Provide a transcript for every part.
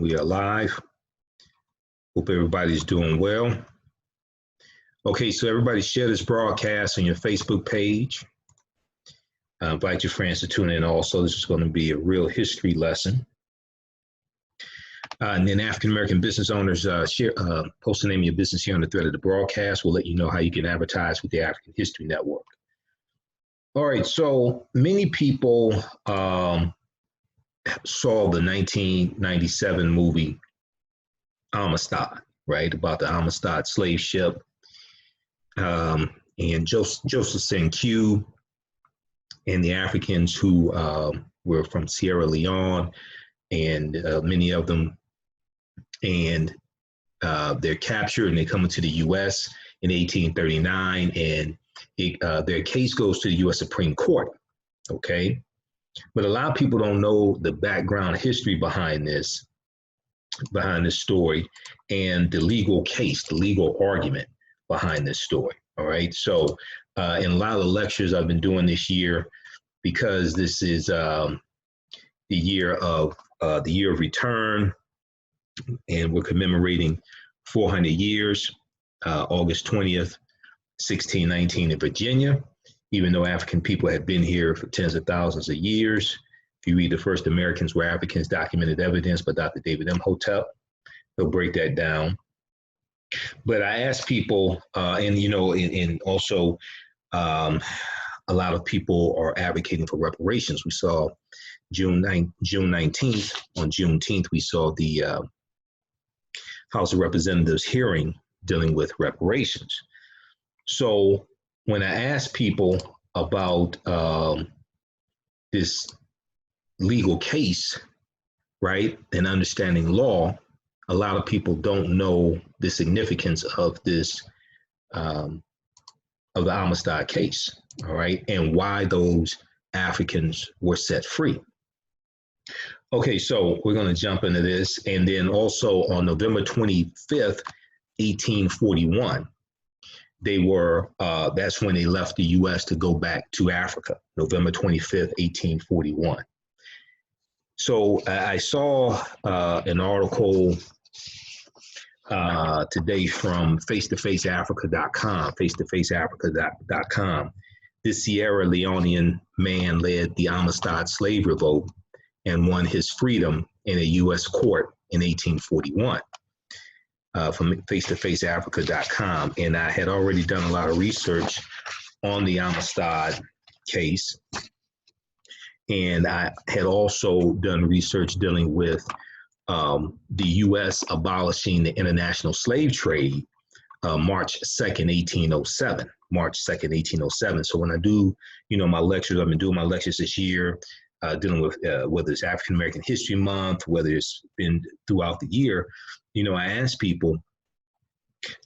We are live. Hope everybody's doing well. Okay, so everybody share this broadcast on your Facebook page. Invite your friends to tune in also. This is going to be a real history lesson. And then African-American business owners, post the name of your business here on the thread of the broadcast. We'll let you know how you can advertise with the African History Network. All right, so many people saw the 1997 movie Amistad, right? About the Amistad Slave Ship. And Joseph Cinque and the Africans who were from Sierra Leone, and many of them, and they're captured and they come into the U.S. in 1839, and their case goes to the U.S. Supreme Court, okay? But a lot of people don't know the background history behind this story and the legal case, the legal argument behind this story, all right? So in a lot of the lectures I've been doing this year, because this is the year of return, and we're commemorating 400 years, August 20th, 1619 in Virginia, even though African people had been here for tens of thousands of years. If you read The First Americans Were Africans, Documented Evidence by Dr. David Imhotep, he'll break that down. But I asked people, and also a lot of people are advocating for reparations. We saw June 19th, on Juneteenth, we saw the House of Representatives hearing dealing with reparations. So when I asked people about this legal case, right, and understanding law, a lot of people don't know the significance of this, of the Amistad case, all right, and why those Africans were set free. Okay, so we're going to jump into this. And then also on November 25th, 1841, they were, that's when they left the U.S. to go back to Africa, November 25th, 1841. So I saw an article today from face-to-faceafrica.com, face-to-faceafrica.com. This Sierra Leonean man led the Amistad Slave Revolt and won his freedom in a U.S. court in 1841. From face-to-faceafrica.com. And I had already done a lot of research on the Amistad case. And I had also done research dealing with the U.S. abolishing the international slave trade March 2nd, 1807. March 2nd, 1807. So when I do, my lectures, I've been doing my lectures this year, dealing with whether it's African American History Month, whether it's been throughout the year, I asked people,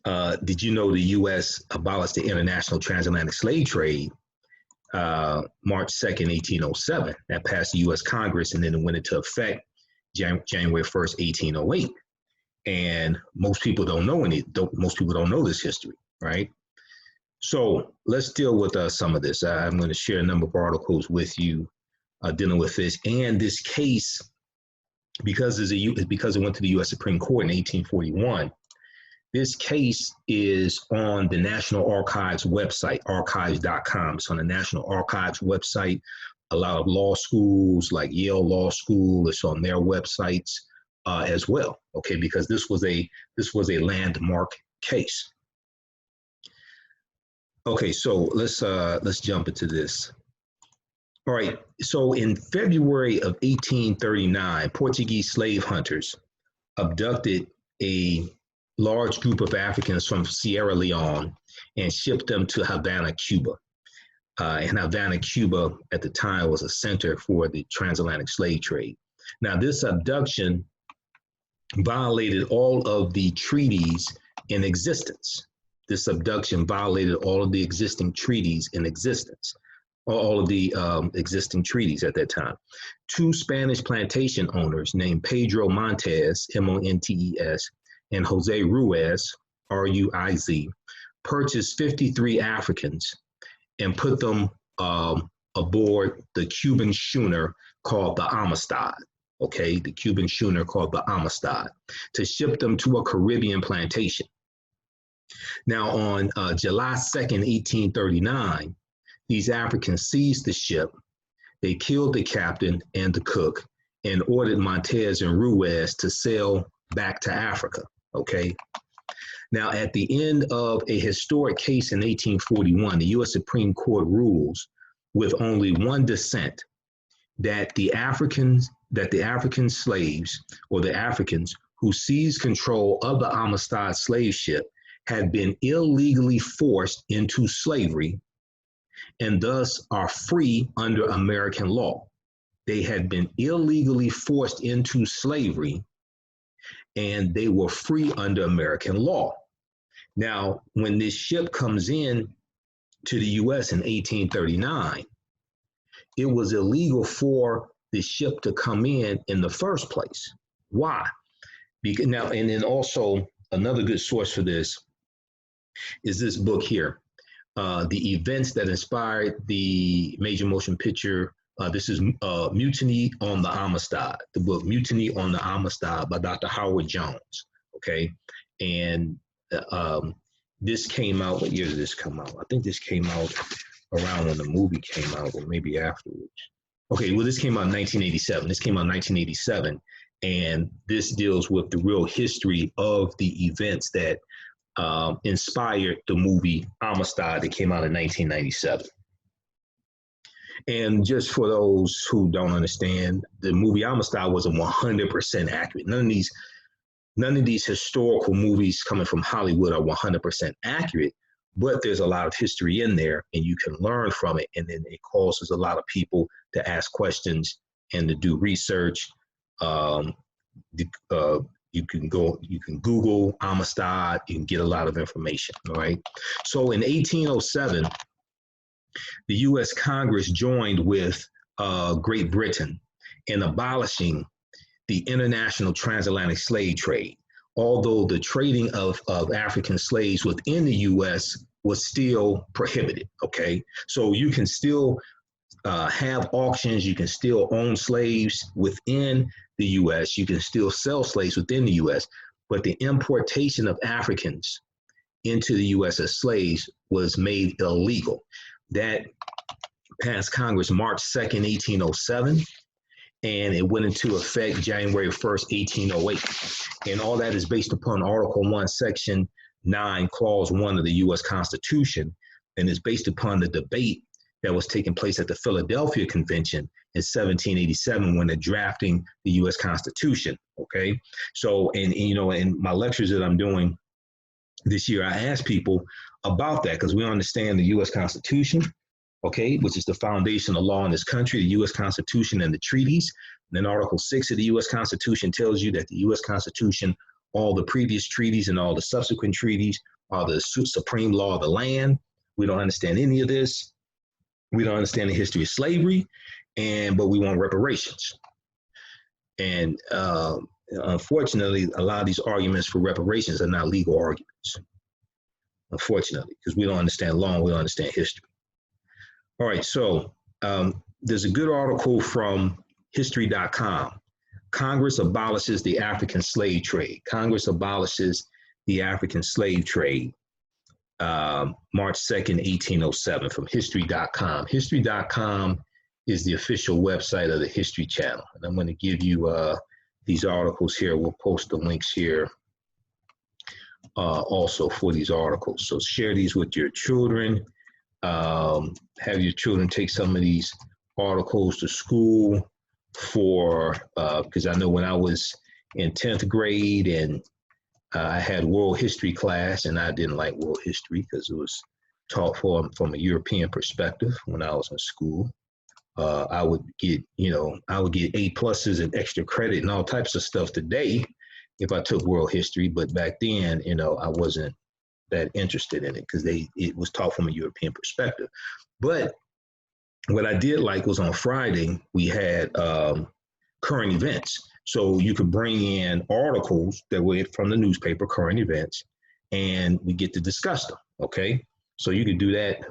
did you know the U.S. abolished the international transatlantic slave trade March 2nd, 1807? That passed the U.S. Congress, and then it went into effect January 1st, 1808. And most people don't know most people don't know this history, right? So let's deal with some of this. I'm going to share a number of articles with you dealing with this. And this case, because it went to the U.S. Supreme Court in 1841, this case is on the National Archives website, archives.com. It's on the National Archives website. A lot of law schools like Yale Law School, it's on their websites as well, okay, because this was a landmark case. Okay, so let's jump into this. All right, so in February of 1839, Portuguese slave hunters abducted a large group of Africans from Sierra Leone and shipped them to Havana, Cuba. And Havana, Cuba at the time was a center for the transatlantic slave trade. Now, this abduction violated all of the treaties in existence. This abduction violated all of the existing treaties in existence. All of the existing treaties at that time. Two Spanish plantation owners named Pedro Montes, M-O-N-T-E-S, and Jose Ruiz, R-U-I-Z, purchased 53 Africans and put them aboard the Cuban schooner called the Amistad. okay, the Cuban schooner called the Amistad, to ship them to a Caribbean plantation. Now, on July 2nd, 1839, these Africans seized the ship. They killed the captain and the cook and ordered Montez and Ruiz to sail back to Africa, okay? Now, at the end of a historic case in 1841, the U.S. Supreme Court rules with only one dissent that the African slaves, or the Africans who seized control of the Amistad slave ship, had been illegally forced into slavery and thus are free under American law. They had been illegally forced into slavery and they were free under American law. Now, when this ship comes in to the US in 1839, it was illegal for the ship to come in the first place. Why? Because now, and then also another good source for this is this book here, The Events That Inspired the Major Motion Picture. This is Mutiny on the Amistad, the book Mutiny on the Amistad by Dr. Howard Jones, okay? And this came out, what year did this come out? I think this came out around when the movie came out, or maybe afterwards. Okay, well, this came out in 1987. This came out in 1987, and this deals with the real history of the events that inspired the movie Amistad that came out in 1997. And just for those who don't understand, the movie Amistad wasn't 100% accurate. None of these historical movies coming from Hollywood are 100% accurate, but there's a lot of history in there and you can learn from it. And then it causes a lot of people to ask questions and to do research. You can Google Amistad, you can get a lot of information, all right? So in 1807, the US Congress joined with Great Britain in abolishing the international transatlantic slave trade, although the trading of African slaves within the US was still prohibited, okay? So you can still have auctions, you can still own slaves within the US, you can still sell slaves within the US, but the importation of Africans into the US as slaves was made illegal. That passed Congress March 2nd, 1807, and it went into effect January 1st, 1808. And all that is based upon Article 1, Section 9, Clause 1 of the U.S. Constitution, and is based upon the debate that was taking place at the Philadelphia Convention in 1787 when they're drafting the U.S. Constitution, okay? So, and you know, in my lectures that I'm doing this year, I ask people about that because we understand the U.S. Constitution, okay, which is the foundation of law in this country, the U.S. Constitution and the treaties. And then Article 6 of the U.S. Constitution tells you that the U.S. Constitution, all the previous treaties and all the subsequent treaties are the supreme law of the land. We don't understand any of this. We don't understand the history of slavery, but we want reparations. And unfortunately, a lot of these arguments for reparations are not legal arguments, unfortunately, because we don't understand law and we don't understand history. All right, so there's a good article from history.com. Congress abolishes the African slave trade. Congress abolishes the African slave trade, March 2nd, 1807, from history.com. History.com is the official website of the History Channel. And I'm going to give you these articles here. We'll post the links here also for these articles. So share these with your children. Have your children take some of these articles to school for, because I know when I was in 10th grade and I had world history class, and I didn't like world history because it was taught from a European perspective when I was in school. I would get A+ and extra credit and all types of stuff today if I took world history, but back then, I wasn't that interested in it because it was taught from a European perspective. But what I did like was on Friday, we had current events. So you could bring in articles that were from the newspaper, current events, and we get to discuss them, okay? So you could do that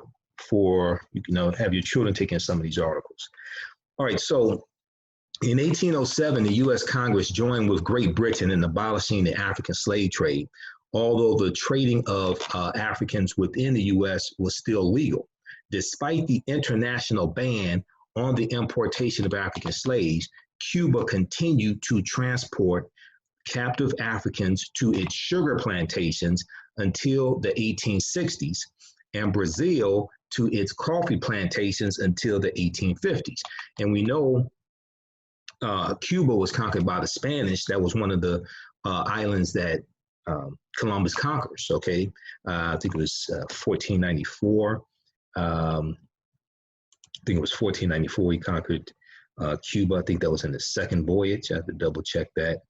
have your children take in some of these articles. All right, so In 1807, the U.S. Congress joined with Great Britain in abolishing the African slave trade, although the trading of Africans within the U.S. was still legal. Despite the international ban on the importation of African slaves, Cuba continued to transport captive Africans to its sugar plantations until the 1860s, and Brazil to its coffee plantations until the 1850s. And we know Cuba was conquered by the Spanish. That was one of the islands that Columbus conquers, okay? I think it was 1494. I think it was 1494 he conquered Cuba. I think that was in the second voyage. I have to double check that.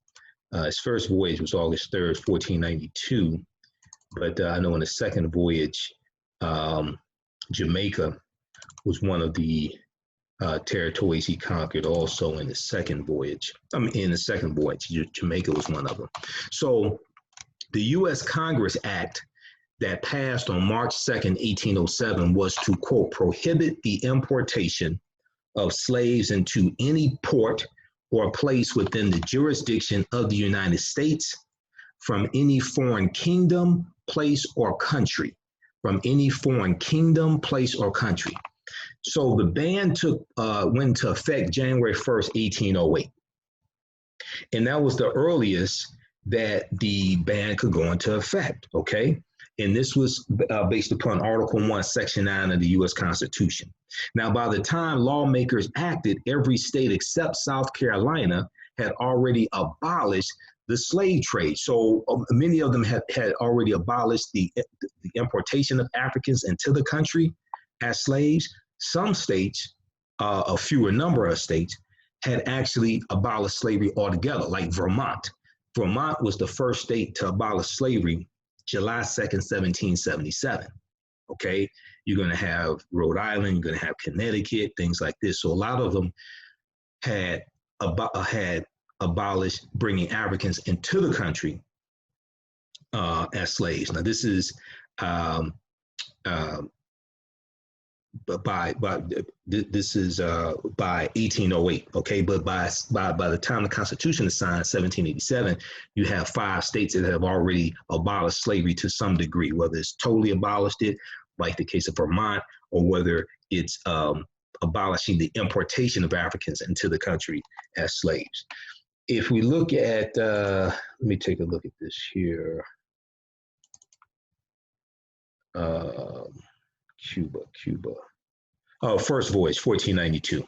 His first voyage was August 3rd, 1492. But I know in the second voyage, Jamaica was one of the territories he conquered also in the second voyage. Jamaica was one of them. So the U.S. Congress Act that passed on March 2nd, 1807 was to, quote, prohibit the importation of slaves into any port or place within the jurisdiction of the United States from any foreign kingdom, place, or country. From any foreign kingdom, place, or country. So the ban went into effect January 1st, 1808. And that was the earliest that the ban could go into effect, okay? And this was based upon Article 1, Section 9 of the U.S. Constitution. Now, by the time lawmakers acted, every state except South Carolina had already abolished the slave trade. So many of them had already abolished the importation of Africans into the country as slaves. Some states, a fewer number of states, had actually abolished slavery altogether, like Vermont. Vermont was the first state to abolish slavery July 2nd, 1777. Okay, you're going to have Rhode Island, you're going to have Connecticut, things like this. So a lot of them had abolished bringing Africans into the country as slaves. Now this is by 1808, okay? But by the time the Constitution is signed, 1787, you have 5 states that have already abolished slavery to some degree, whether it's totally abolished it, like the case of Vermont, or whether it's abolishing the importation of Africans into the country as slaves. If we look at, let me take a look at this here. Cuba. Oh, first voyage, 1492.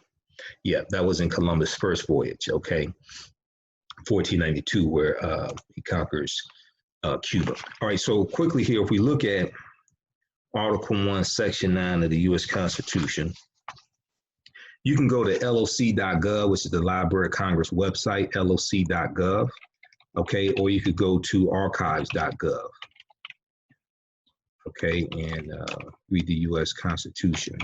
Yeah, that was in Columbus' first voyage, okay? 1492, where he conquers Cuba. All right, so quickly here, if we look at Article 1, Section 9 of the U.S. Constitution, you can go to loc.gov, which is the Library of Congress website, loc.gov, okay? Or you could go to archives.gov. Okay, and read the U.S. Constitution.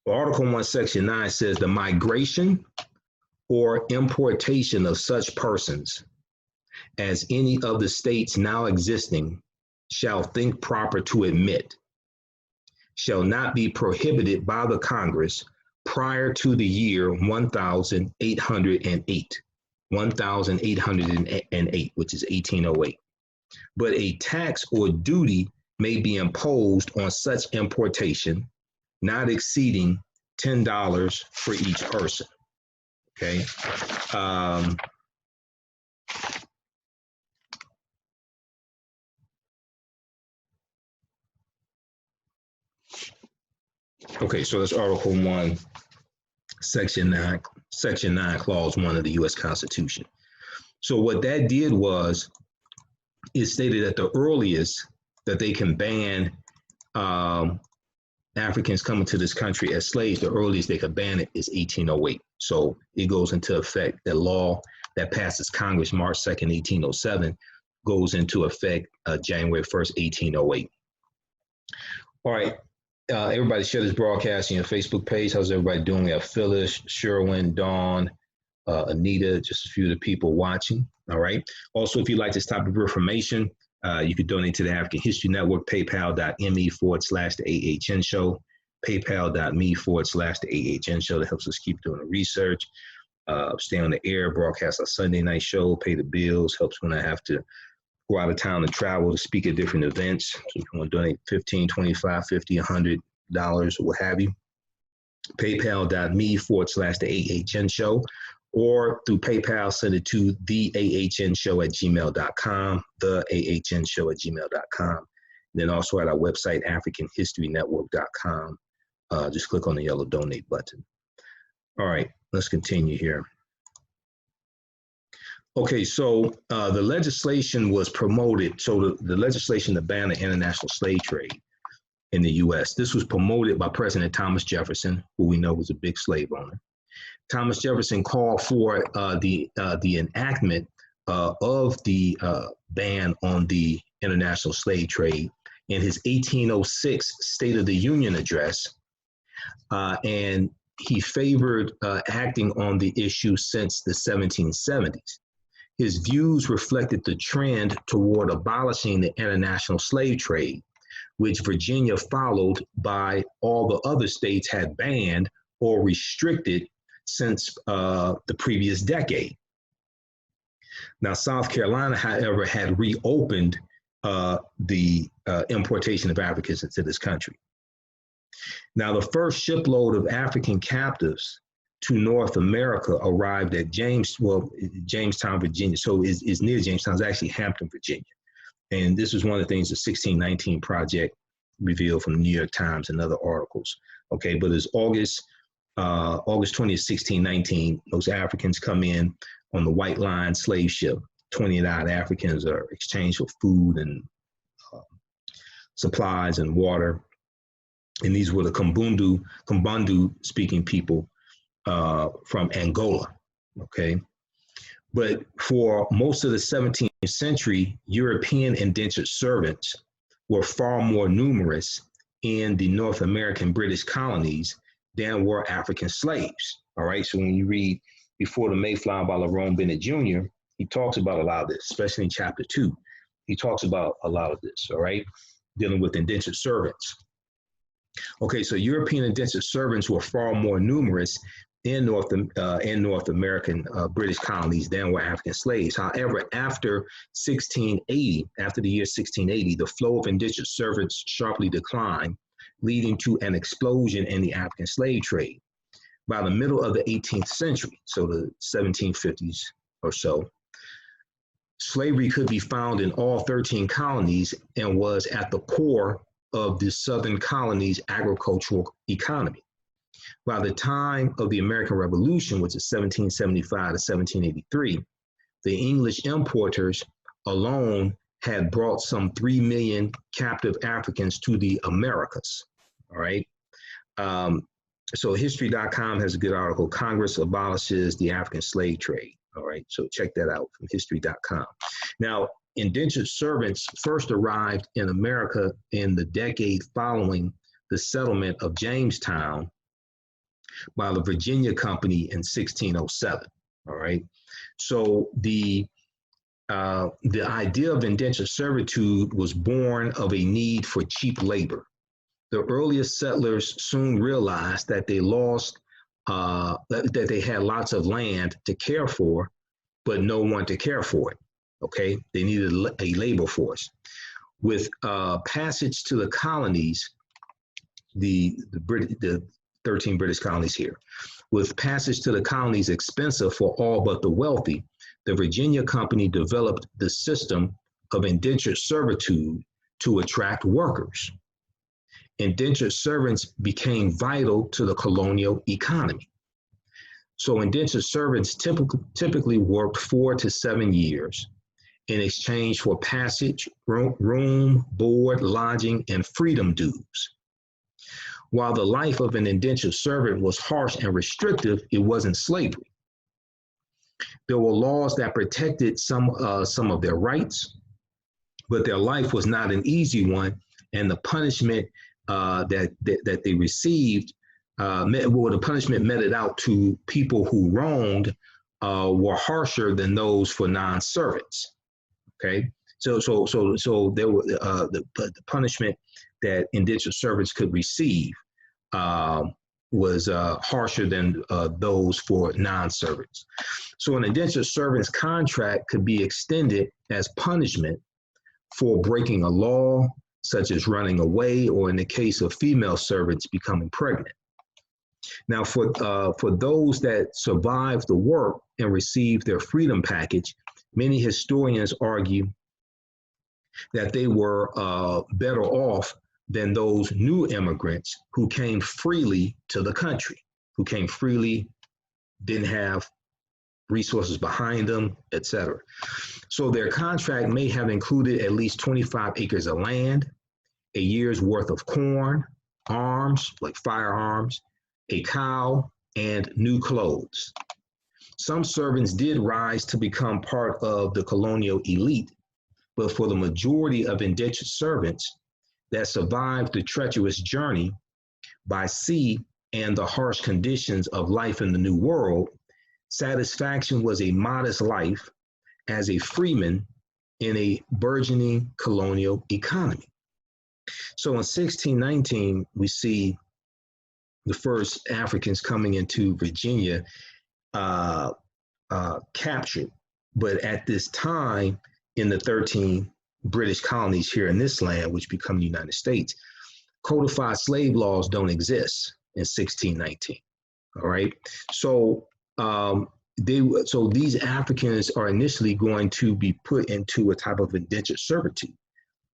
Article 1, Section 9 says the migration or importation of such persons as any of the states now existing shall think proper to admit shall not be prohibited by the Congress prior to the year 1808. 1808, which is 1808. But a tax or duty may be imposed on such importation, not exceeding $10 for each person. Okay. Okay, so that's Article 1, Section 9, Clause 1 of the U.S. Constitution. So what that did was, it stated that the earliest that they can ban Africans coming to this country as slaves, the earliest they could ban it is 1808. So it goes into effect. The law that passes Congress March 2nd, 1807 goes into effect January 1st, 1808. All right. Everybody share this broadcast on your Facebook page. How's everybody doing? We have Phyllis, Sherwin, Dawn, Anita, just a few of the people watching. All right. Also, if you'd like this type of information, you could donate to the African History Network, paypal.me/the AHN show. PayPal.me/the AHN show that helps us keep doing the research, stay on the air, broadcast our Sunday night show, pay the bills, helps when I have to go out of town and travel to speak at different events. So if you want to donate $15, $25, $50, $100 or what have you, PayPal.me/the AHN show, or through PayPal, send it to theahnshow@gmail.com, theahnshow@gmail.com. Then also at our website, AfricanHistoryNetwork.com. Just click on the yellow donate button. All right, let's continue here. Okay, so the legislation was promoted. So the legislation to ban the international slave trade in the U.S. This was promoted by President Thomas Jefferson, who we know was a big slave owner. Thomas Jefferson called for the enactment of the ban on the international slave trade in his 1806 State of the Union address, and he favored acting on the issue since the 1770s. His views reflected the trend toward abolishing the international slave trade, which Virginia followed by all the other states had banned or restricted since the previous decade. Now, South Carolina, however, had reopened the importation of Africans into this country. Now, the first shipload of African captives to North America arrived at Jamestown, Virginia. So is near Jamestown, it's actually Hampton, Virginia. And this is one of the things the 1619 Project revealed from the New York Times and other articles. Okay, but it's August 20th, 1619, those Africans come in on the White Line slave ship. 28 Africans are exchanged for food and supplies and water. And these were the Kumbundu speaking people from Angola, okay? But for most of the 17th century, European indentured servants were far more numerous in the North American British colonies than were African slaves, all right? So when you read Before the Mayflower by Lerone Bennett Jr., he talks about a lot of this, especially in chapter 2. He talks about a lot of this, all right? Dealing with indentured servants. Okay, so European indentured servants were far more numerous in North American British colonies than were African slaves. However, after the year 1680, the flow of indentured servants sharply declined, leading to an explosion in the African slave trade. By the middle of the 18th century, so the 1750s or so, slavery could be found in all 13 colonies and was at the core of the Southern colonies' agricultural economy. By the time of the American Revolution, which is 1775 to 1783, the English importers alone had brought some 3 million captive Africans to the Americas, all right? So history.com has a good article, Congress Abolishes the African Slave Trade, all right? So check that out from history.com. Now, indentured servants first arrived in America in the decade following the settlement of Jamestown by the Virginia Company in 1607, all right? So the idea of indentured servitude was born of a need for cheap labor. The earliest settlers soon realized that they that they had lots of land to care for, but no one to care for it, okay? They needed a labor force. With passage to the colonies, the 13 British colonies here, with passage to the colonies expensive for all but the wealthy, the Virginia Company developed the system of indentured servitude to attract workers. Indentured servants became vital to the colonial economy. So indentured servants typically worked 4 to 7 years in exchange for passage, room, board, lodging, and freedom dues. While the life of an indentured servant was harsh and restrictive, it wasn't slavery. There were laws that protected some of their rights, but their life was not an easy one, and the punishment that they received, the punishment meted out to people who wronged were harsher than those for non-servants. Okay, so there were the punishment that indentured servants could receive harsher than those for non-servants. So an indentured servant's contract could be extended as punishment for breaking a law, such as running away, or in the case of female servants, becoming pregnant. Now, for those that survived the work and received their freedom package, many historians argue that they were better off than those new immigrants who came freely to the country, who came freely, didn't have resources behind them, etc. So their contract may have included at least 25 acres of land, a year's worth of corn, arms, like firearms, a cow, and new clothes. Some servants did rise to become part of the colonial elite, but for the majority of indentured servants that survived the treacherous journey by sea and the harsh conditions of life in the New World, satisfaction was a modest life as a freeman in a burgeoning colonial economy. So in 1619, we see the first Africans coming into Virginia captured. But at this time, in the 13 British colonies here in this land, which become the United States, codified slave laws don't exist in 1619. All right. So these Africans are initially going to be put into a type of indentured servitude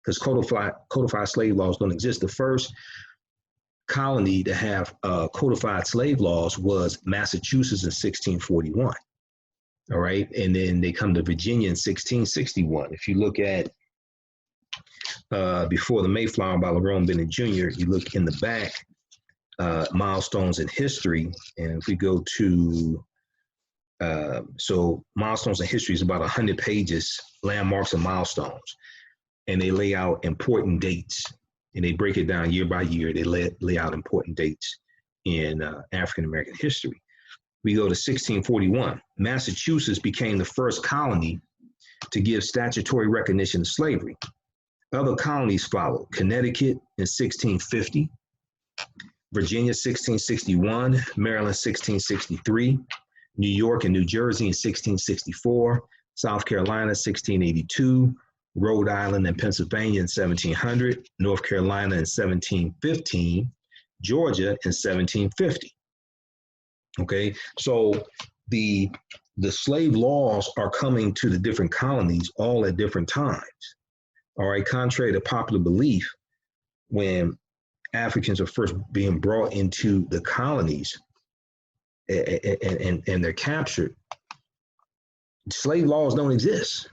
because codified slave laws don't exist. The first colony to have codified slave laws was Massachusetts in 1641. All right. And then they come to Virginia in 1661. If you look at Before the Mayflower by Lerone Bennett Jr., you look in the back, milestones in history. And if we go to, so milestones in history is about 100 pages, landmarks and milestones. And they lay out important dates. And they break it down year by year. They lay out important dates in African-American history. We go to 1641. Massachusetts became the first colony to give statutory recognition to slavery. Other colonies followed: Connecticut in 1650, Virginia 1661, Maryland 1663, New York and New Jersey in 1664, South Carolina 1682, Rhode Island and Pennsylvania in 1700, North Carolina in 1715, Georgia in 1750. Okay, so the slave laws are coming to the different colonies all at different times. All right, contrary to popular belief, when Africans are first being brought into the colonies and they're captured, slave laws don't exist.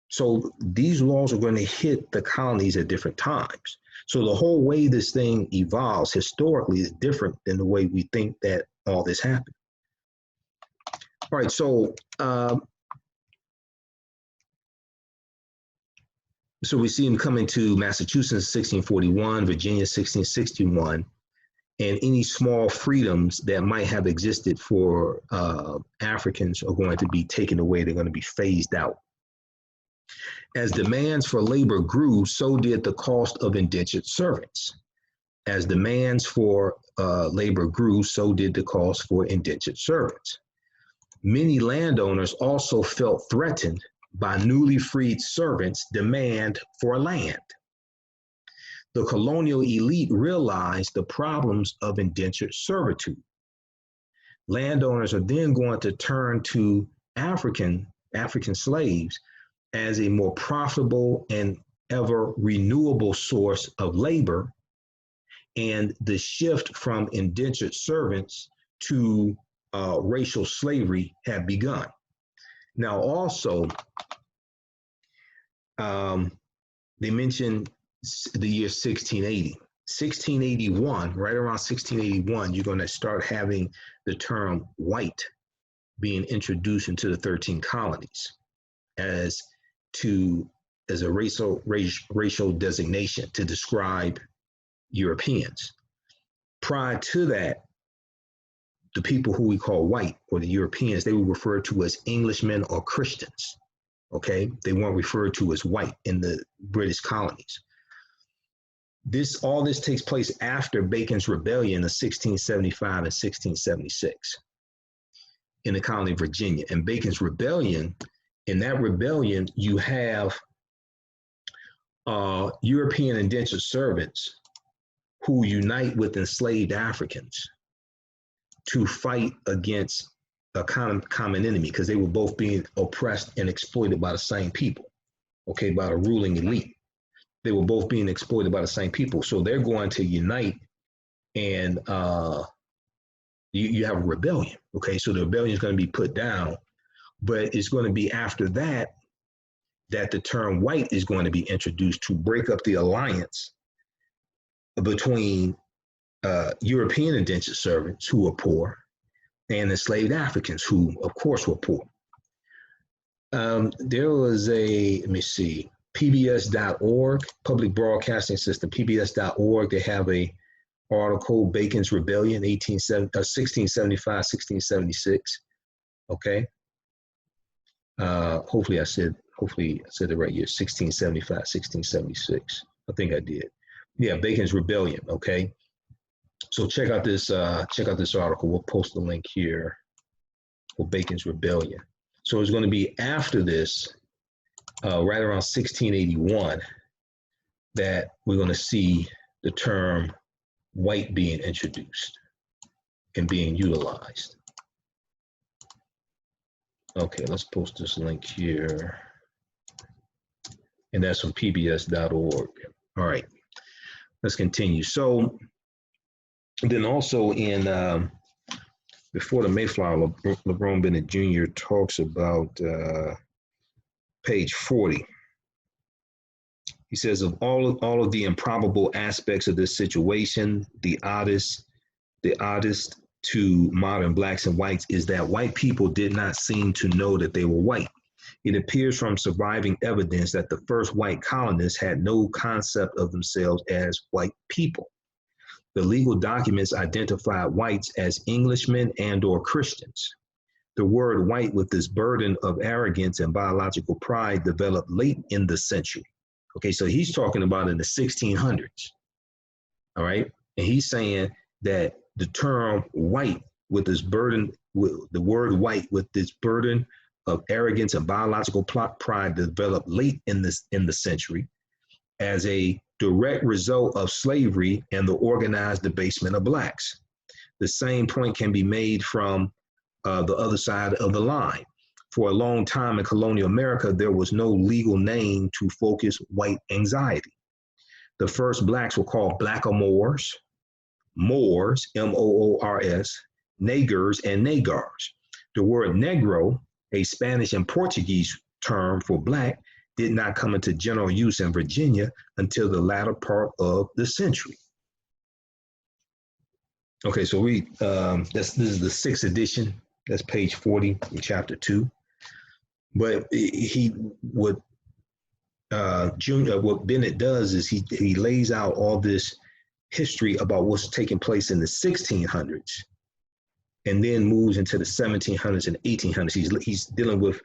So these laws are going to hit the colonies at different times. So the whole way this thing evolves historically is different than the way we think that all this happened. All right, so we see them coming to Massachusetts in 1641, Virginia 1661, and any small freedoms that might have existed for Africans are going to be taken away. They're going to be phased out. As demands for labor grew, so did the cost of indentured servants. As demands for labor grew, so did the cost for indentured servants. Many landowners also felt threatened by newly freed servants' demand for land. The colonial elite realized the problems of indentured servitude. Landowners are then going to turn to African slaves as a more profitable and ever renewable source of labor, and the shift from indentured servants to racial slavery had begun. Now, also, they mentioned the year 1680. 1681, right around 1681, you're going to start having the term white being introduced into the 13 colonies as a racial designation to describe Europeans. Prior to that, the people who we call white, or the Europeans, they were referred to as Englishmen or Christians. Okay, they weren't referred to as white in the British colonies. All this takes place after Bacon's Rebellion of 1675 and 1676 in the colony of Virginia. And Bacon's Rebellion, in that rebellion, you have European indentured servants who unite with enslaved Africans to fight against a common enemy, because they were both being oppressed and exploited by the same people, okay, by the ruling elite. They were both being exploited by the same people. So they're going to unite, and you have a rebellion, okay? So the rebellion is going to be put down, but it's going to be after that that the term white is going to be introduced to break up the alliance between European indentured servants who were poor and enslaved Africans who, of course, were poor. There was let me see, PBS.org, Public Broadcasting System, PBS.org. They have a article, Bacon's Rebellion, 1675, 1676. Okay. Hopefully I said it right here, 1675, 1676. I think I did. Yeah, Bacon's Rebellion. Okay. So check out this article. We'll post the link here for Bacon's Rebellion. So it's going to be after this, right around 1681, that we're going to see the term white being introduced and being utilized. Okay, let's post this link here. And that's from pbs.org. All right, let's continue. So then also in Before the Mayflower, LeBron Bennett Jr. talks about page 40. He says, of all of the improbable aspects of this situation, the oddest to modern blacks and whites is that white people did not seem to know that they were white. It appears from surviving evidence that the first white colonists had no concept of themselves as white people. The legal documents identified whites as Englishmen and or Christians. The word white with this burden of arrogance and biological pride developed late in the century. Okay, so he's talking about in the 1600s, all right? And he's saying that the term white with this burden, with the word white with this burden of arrogance and biological pride developed late in the century as a direct result of slavery and the organized debasement of blacks. The same point can be made from the other side of the line. For a long time in colonial America, there was no legal name to focus white anxiety. The first blacks were called blackamoors, Moors, M-O-O-R-S, Negers, and Negars. The word Negro, a Spanish and Portuguese term for black, did not come into general use in Virginia until the latter part of the century. Okay, so this is the 6th edition. That's page 40 in chapter 2. But what Bennett does is he lays out all this history about what's taking place in the 1600s, and then moves into the 1700s and 1800s. He's dealing with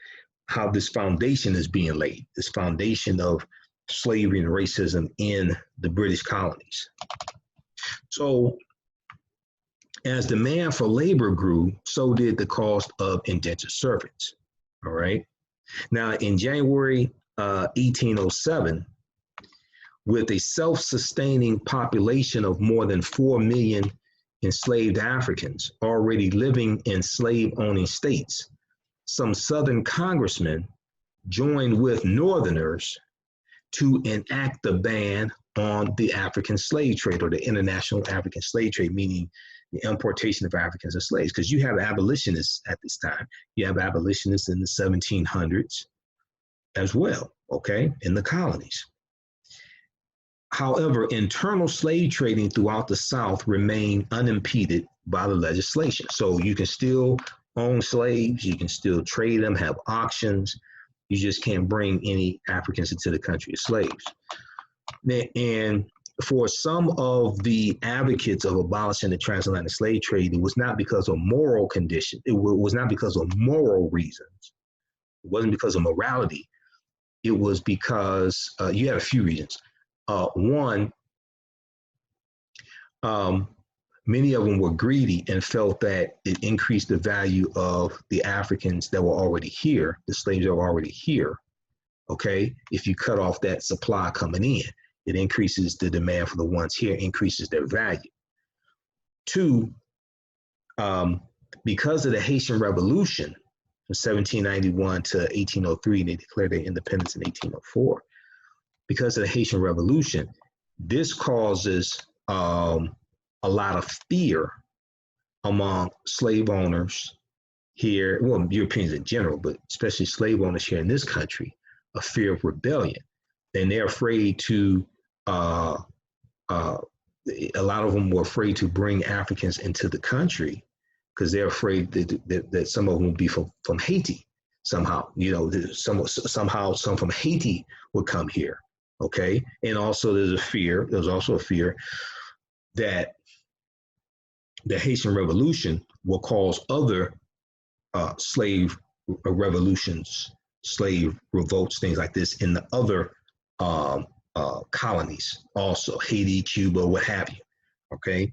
how this foundation is being laid, this foundation of slavery and racism in the British colonies. So as demand for labor grew, so did the cost of indentured servants, all right? Now in January 1807, with a self-sustaining population of more than 4 million enslaved Africans already living in slave-owning states, some Southern congressmen joined with Northerners to enact the ban on the African slave trade, or the international African slave trade, meaning the importation of Africans as slaves. Because you have abolitionists at this time. You have abolitionists in the 1700s as well, okay, in the colonies. However, internal slave trading throughout the South remained unimpeded by the legislation. So you can still own slaves, you can still trade them, have auctions. You just can't bring any Africans into the country as slaves. And for some of the advocates of abolishing the transatlantic slave trade, it was not because of moral condition. It was not because of moral reasons. It wasn't because of morality. It was because you had a few reasons. One, Many of them were greedy and felt that it increased the value of the Africans that were already here, the slaves that were already here. Okay, if you cut off that supply coming in, it increases the demand for the ones here, increases their value. Two, because of the Haitian Revolution from 1791 to 1803, they declared their independence in 1804. Because of the Haitian Revolution, this causes a lot of fear among slave owners here, well, Europeans in general, but especially slave owners here in this country, a fear of rebellion. And they're afraid to, a lot of them were afraid to bring Africans into the country because they're afraid that some of them would be from Haiti somehow, you know, somehow some from Haiti would come here, okay? And also there's also a fear that the Haitian Revolution will cause other slave revolutions, slave revolts, things like this in the other colonies, also Haiti, Cuba, what have you. Okay,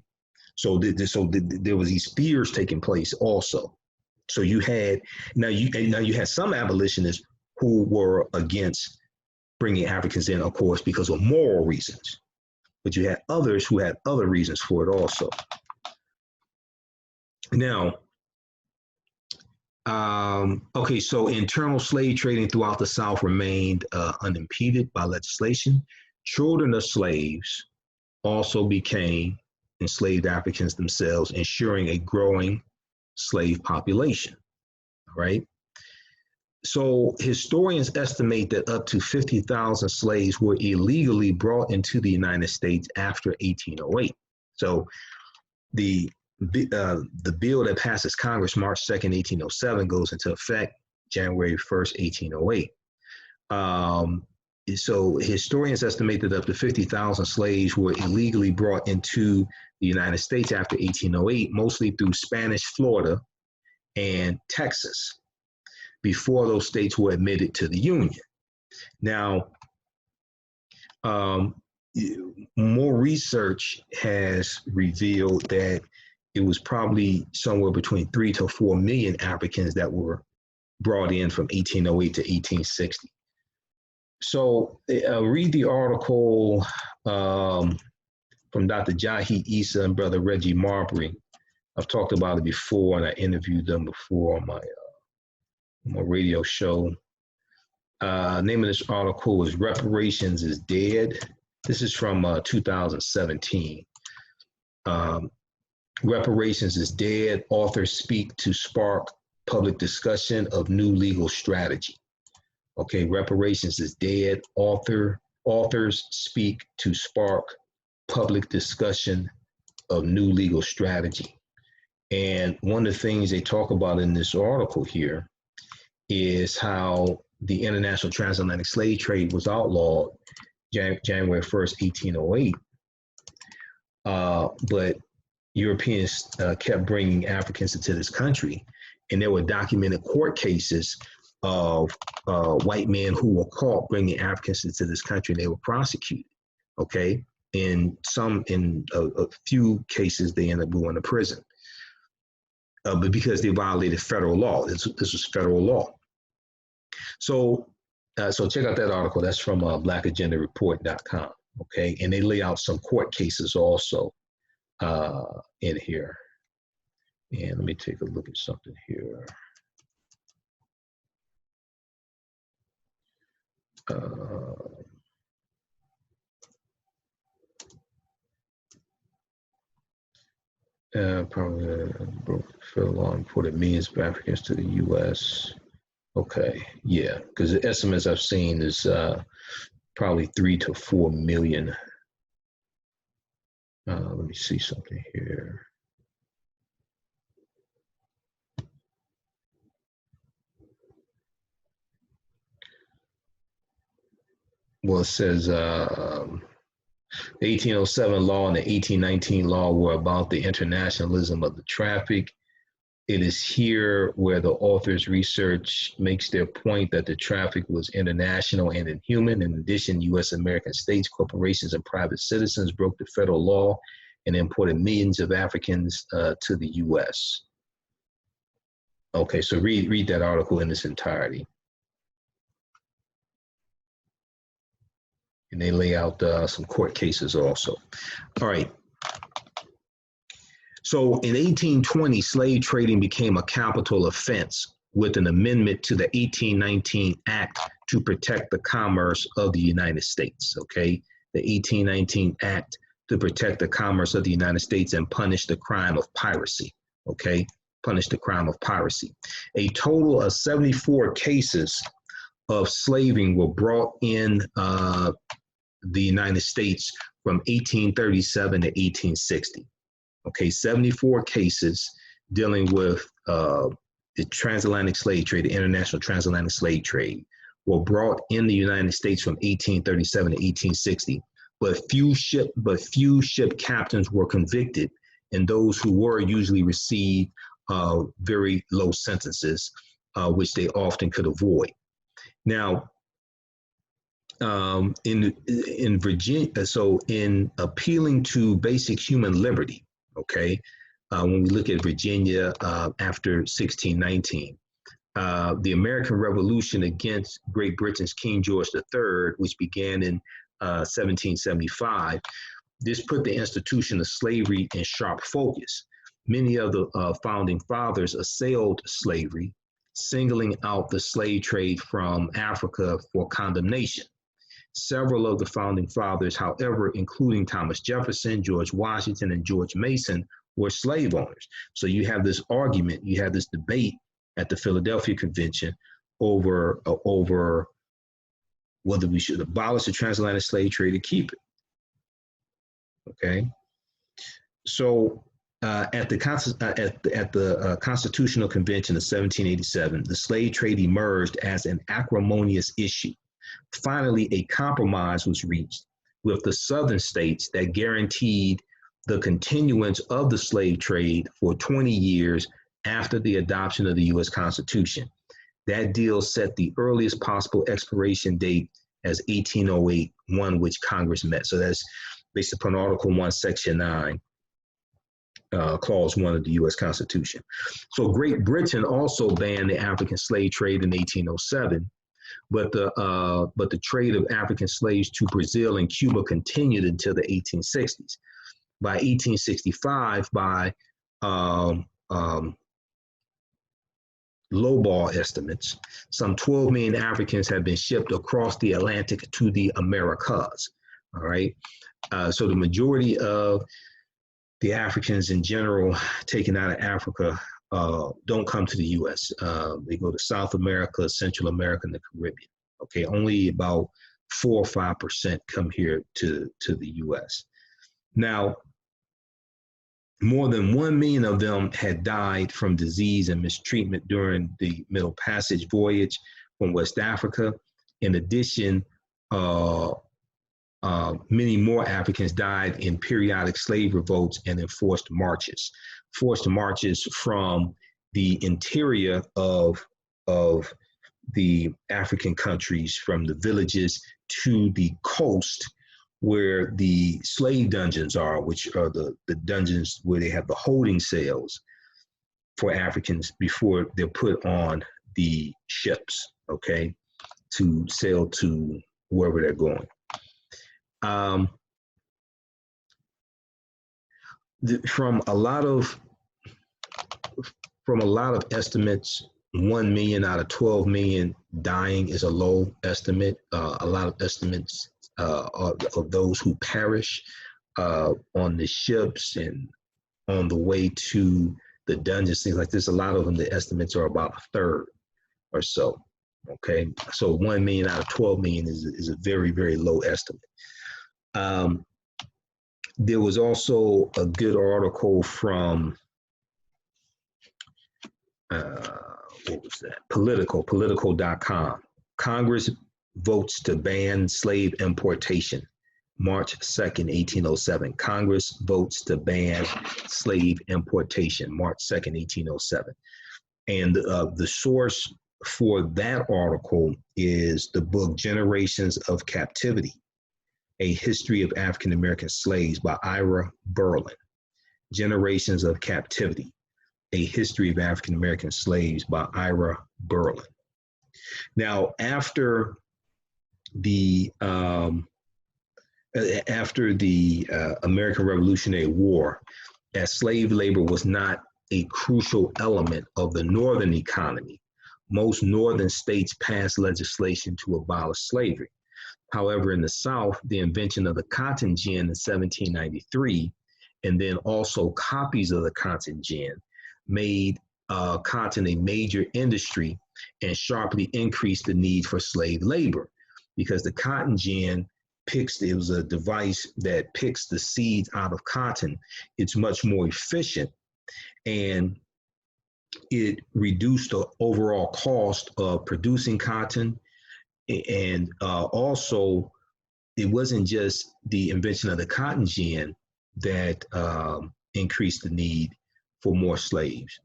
so there was these fears taking place also. So you had now you had some abolitionists who were against bringing Africans in, of course, because of moral reasons, but you had others who had other reasons for it also. Now, okay, so internal slave trading throughout the South remained unimpeded by legislation. Children of slaves also became enslaved Africans themselves, ensuring a growing slave population, right? So historians estimate that up to 50,000 slaves were illegally brought into the United States after 1808. So the bill that passes Congress March 2nd, 1807 goes into effect January 1st, 1808. So historians estimate that up to 50,000 slaves were illegally brought into the United States after 1808, mostly through Spanish Florida and Texas, before those states were admitted to the Union. Now, more research has revealed that it was probably somewhere between 3 to 4 million Africans that were brought in from 1808 to 1860. So read the article from Dr. Jahi Issa and Brother Reggie Marbury. I've talked about it before, and I interviewed them before on my radio show. Name of this article is Reparations is Dead. This is from 2017. Reparations is Dead. Authors speak to spark public discussion of new legal strategy. Okay, Reparations is Dead. Authors speak to spark public discussion of new legal strategy. And one of the things they talk about in this article here is how the international transatlantic slave trade was outlawed January 1st, 1808. But Europeans kept bringing Africans into this country, and there were documented court cases of white men who were caught bringing Africans into this country, and they were prosecuted. Okay, in a few cases, they ended up going to prison, but because they violated federal law. This was federal law. So check out that article. That's from blackagendareport.com. Okay, and they lay out some court cases also in here. And let me take a look at something here. Probably broke the federal law and imported millions of Africans to the U.S. Okay, yeah, because the estimates I've seen is probably 3 to 4 million. Let me see something here. Well, it says the 1807 law and the 1819 law were about the internationalism of the traffic. It is here where the author's research makes their point that the traffic was international and inhuman. In addition, U.S. American states, corporations, and private citizens broke the federal law and imported millions of Africans to the U.S. Okay, so read that article in its entirety. And they lay out some court cases also. All right. So in 1820, slave trading became a capital offense with an amendment to the 1819 Act to protect the commerce of the United States, okay? The 1819 Act to protect the commerce of the United States and punish the crime of piracy, okay? Punish the crime of piracy. A total of 74 cases of slaving were brought in the United States from 1837 to 1860. Okay, 74 cases dealing with the transatlantic slave trade, the international transatlantic slave trade, were brought in the United States from 1837 to 1860. But few ship captains were convicted, and those who were usually received very low sentences, which they often could avoid. Now, in Virginia, so in appealing to basic human liberty, okay, when we look at Virginia after 1619, the American Revolution against Great Britain's King George III, which began in 1775, this put the institution of slavery in sharp focus. Many of the founding fathers assailed slavery, singling out the slave trade from Africa for condemnation. Several of the founding fathers, however, including Thomas Jefferson, George Washington, and George Mason, were slave owners. So you have this argument, you have this debate at the Philadelphia Convention over whether we should abolish the transatlantic slave trade or keep it. Okay, so at the Constitutional Convention of 1787, the slave trade emerged as an acrimonious issue. Finally, a compromise was reached with the southern states that guaranteed the continuance of the slave trade for 20 years after the adoption of the U.S. Constitution. That deal set the earliest possible expiration date as 1808, one which Congress met. So that's based upon Article 1, Section 9, Clause 1 of the U.S. Constitution. So Great Britain also banned the African slave trade in 1807, but the trade of African slaves to Brazil and Cuba continued until the 1860s. By 1865, by lowball estimates, some 12 million Africans have been shipped across the Atlantic to the Americas. All right. So the majority of the Africans in general taken out of Africa don't come to the U.S. They go to South America, Central America, and the Caribbean. Okay, only about 4 or 5% come here to the U.S. Now, more than 1 million of them had died from disease and mistreatment during the Middle Passage voyage from West Africa. In addition, many more Africans died in periodic slave revolts and in forced marches from the interior of the African countries, from the villages to the coast where the slave dungeons are, which are the dungeons where they have the holding cells for Africans before they're put on the ships, okay, to sail to wherever they're going. From a lot of estimates, 1 million out of 12 million dying is a low estimate. A lot of estimates of those who perish on the ships and on the way to the dungeons, things like this. A lot of them, the estimates are about a third or so. Okay, so 1 million out of 12 million is a very, very low estimate. There was also a good article from what was that? Political.com. Congress votes to ban slave importation. March 2nd, 1807. Congress votes to ban slave importation. March 2nd, 1807. And the source for that article is the book Generations of Captivity A History of African American Slaves by Ira Berlin. Generations of Captivity, A History of African American Slaves by Ira Berlin. Now, after the American Revolutionary War, as slave labor was not a crucial element of the Northern economy, most Northern states passed legislation to abolish slavery. However, in the South, the invention of the cotton gin in 1793, and then also copies of the cotton gin, made cotton a major industry and sharply increased the need for slave labor, because the cotton gin it was a device that picks the seeds out of cotton. It's much more efficient, and it reduced the overall cost of producing cotton. And also, it wasn't just the invention of the cotton gin that increased the need for more slaves,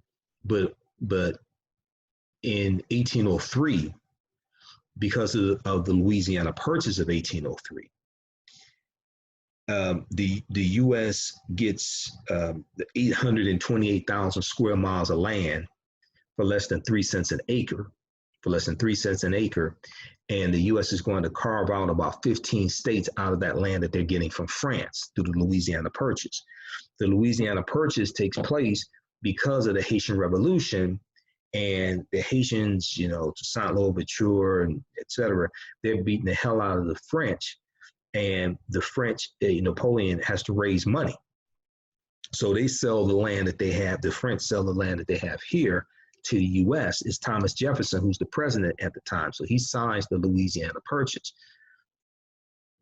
but in 1803, because of the Louisiana Purchase of 1803, the U.S. gets 828,000 square miles of land for less than 3 cents an acre. And the U.S. is going to carve out about 15 states out of that land that they're getting from France through the Louisiana Purchase. The Louisiana Purchase takes place because of the Haitian Revolution, and the Haitians, to Saint Louverture and et cetera, they're beating the hell out of the French, and the French, Napoleon has to raise money. So they sell the land that they have, the French sell the land that they have here to the U.S. Is Thomas Jefferson, who's the president at the time. So he signs the Louisiana Purchase.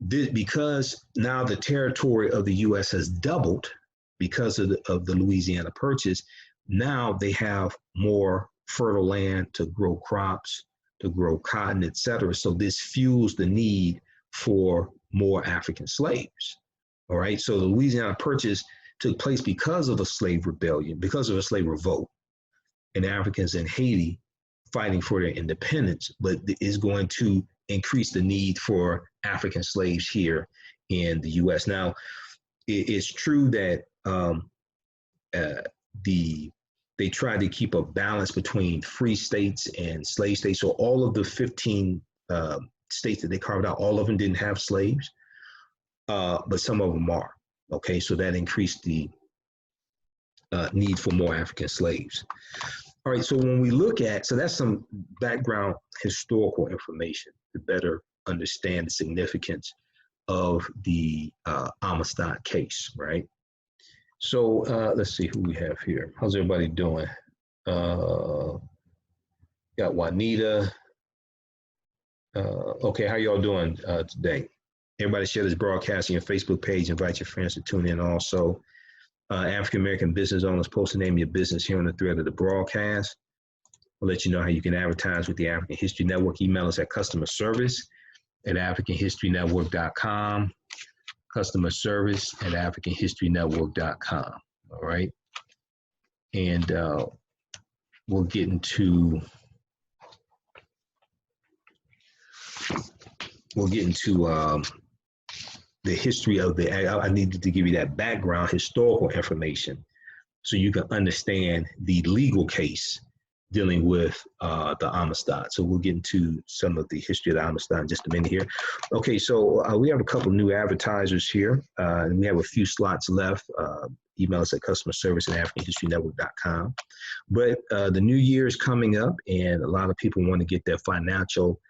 Because now the territory of the U.S. has doubled because of the Louisiana Purchase, now they have more fertile land to grow crops, to grow cotton, et cetera. So this fuels the need for more African slaves. All right. So the Louisiana Purchase took place because of a slave rebellion, because of a slave revolt, and Africans in Haiti fighting for their independence, but is going to increase the need for African slaves here in the U.S. Now, it's true that they tried to keep a balance between free states and slave states. So all of the 15 states that they carved out, all of them didn't have slaves, but some of them are. Okay, so that increased the need for more African slaves. All right, so when we look at, so that's some background historical information to better understand the significance of the Amistad case, right? So let's see who we have here. How's everybody doing? Got Juanita. Okay, how y'all doing today? Everybody share this broadcast on your Facebook page. Invite your friends to tune in also. African-American business owners, post the name of your business here on the thread of the broadcast. We'll let you know how you can advertise with the African History Network. Email us at customerservice@africanhistorynetwork.com. Customerservice@africanhistorynetwork.com. All right. And we'll get into the history of I needed to give you that background historical information so you can understand the legal case dealing with the Amistad. So we'll get into some of the history of the Amistad in just a minute here. Okay, so we have a couple new advertisers here, and we have a few slots left. Email us at customerservice@africanhistorynetwork.com. But the new year is coming up, and a lot of people want to get their financial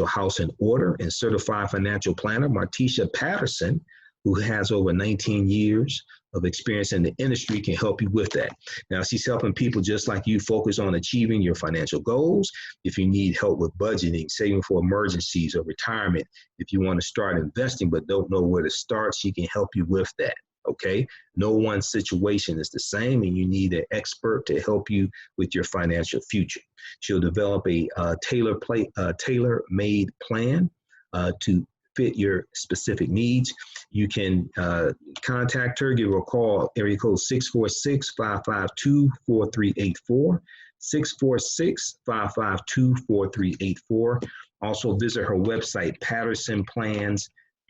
house in order. And certified financial planner Martisha Patterson, who has over 19 years of experience in the industry, can help you with that. Now, she's helping people just like you focus on achieving your financial goals. If you need help with budgeting, saving for emergencies or retirement, if you want to start investing but don't know where to start, she can help you with that. Okay, no one situation is the same, and you need an expert to help you with your financial future. She'll develop a tailor-made plan to fit your specific needs. You can contact her, give her a call, area code 646-552-4384, 646-552-4384. Also visit her website, pattersonplans.com.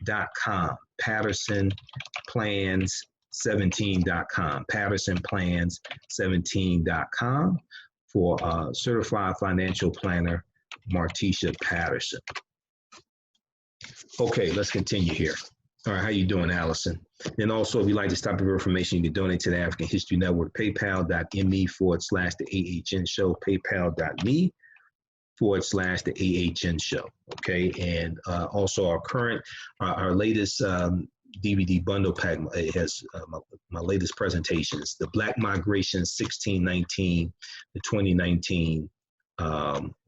pattersonplans17.com, pattersonplans17.com, pattersonplans17.com for certified financial planner Martisha Patterson. Okay, let's continue here. All right, how you doing, Allison? And also, if you'd like to stop your information, you can donate to the African History Network, paypal.me/the AHN show, paypal.me/the AHN show. Okay, and also our latest DVD bundle pack, it has my latest presentations, the Black Migration 1619, the 2019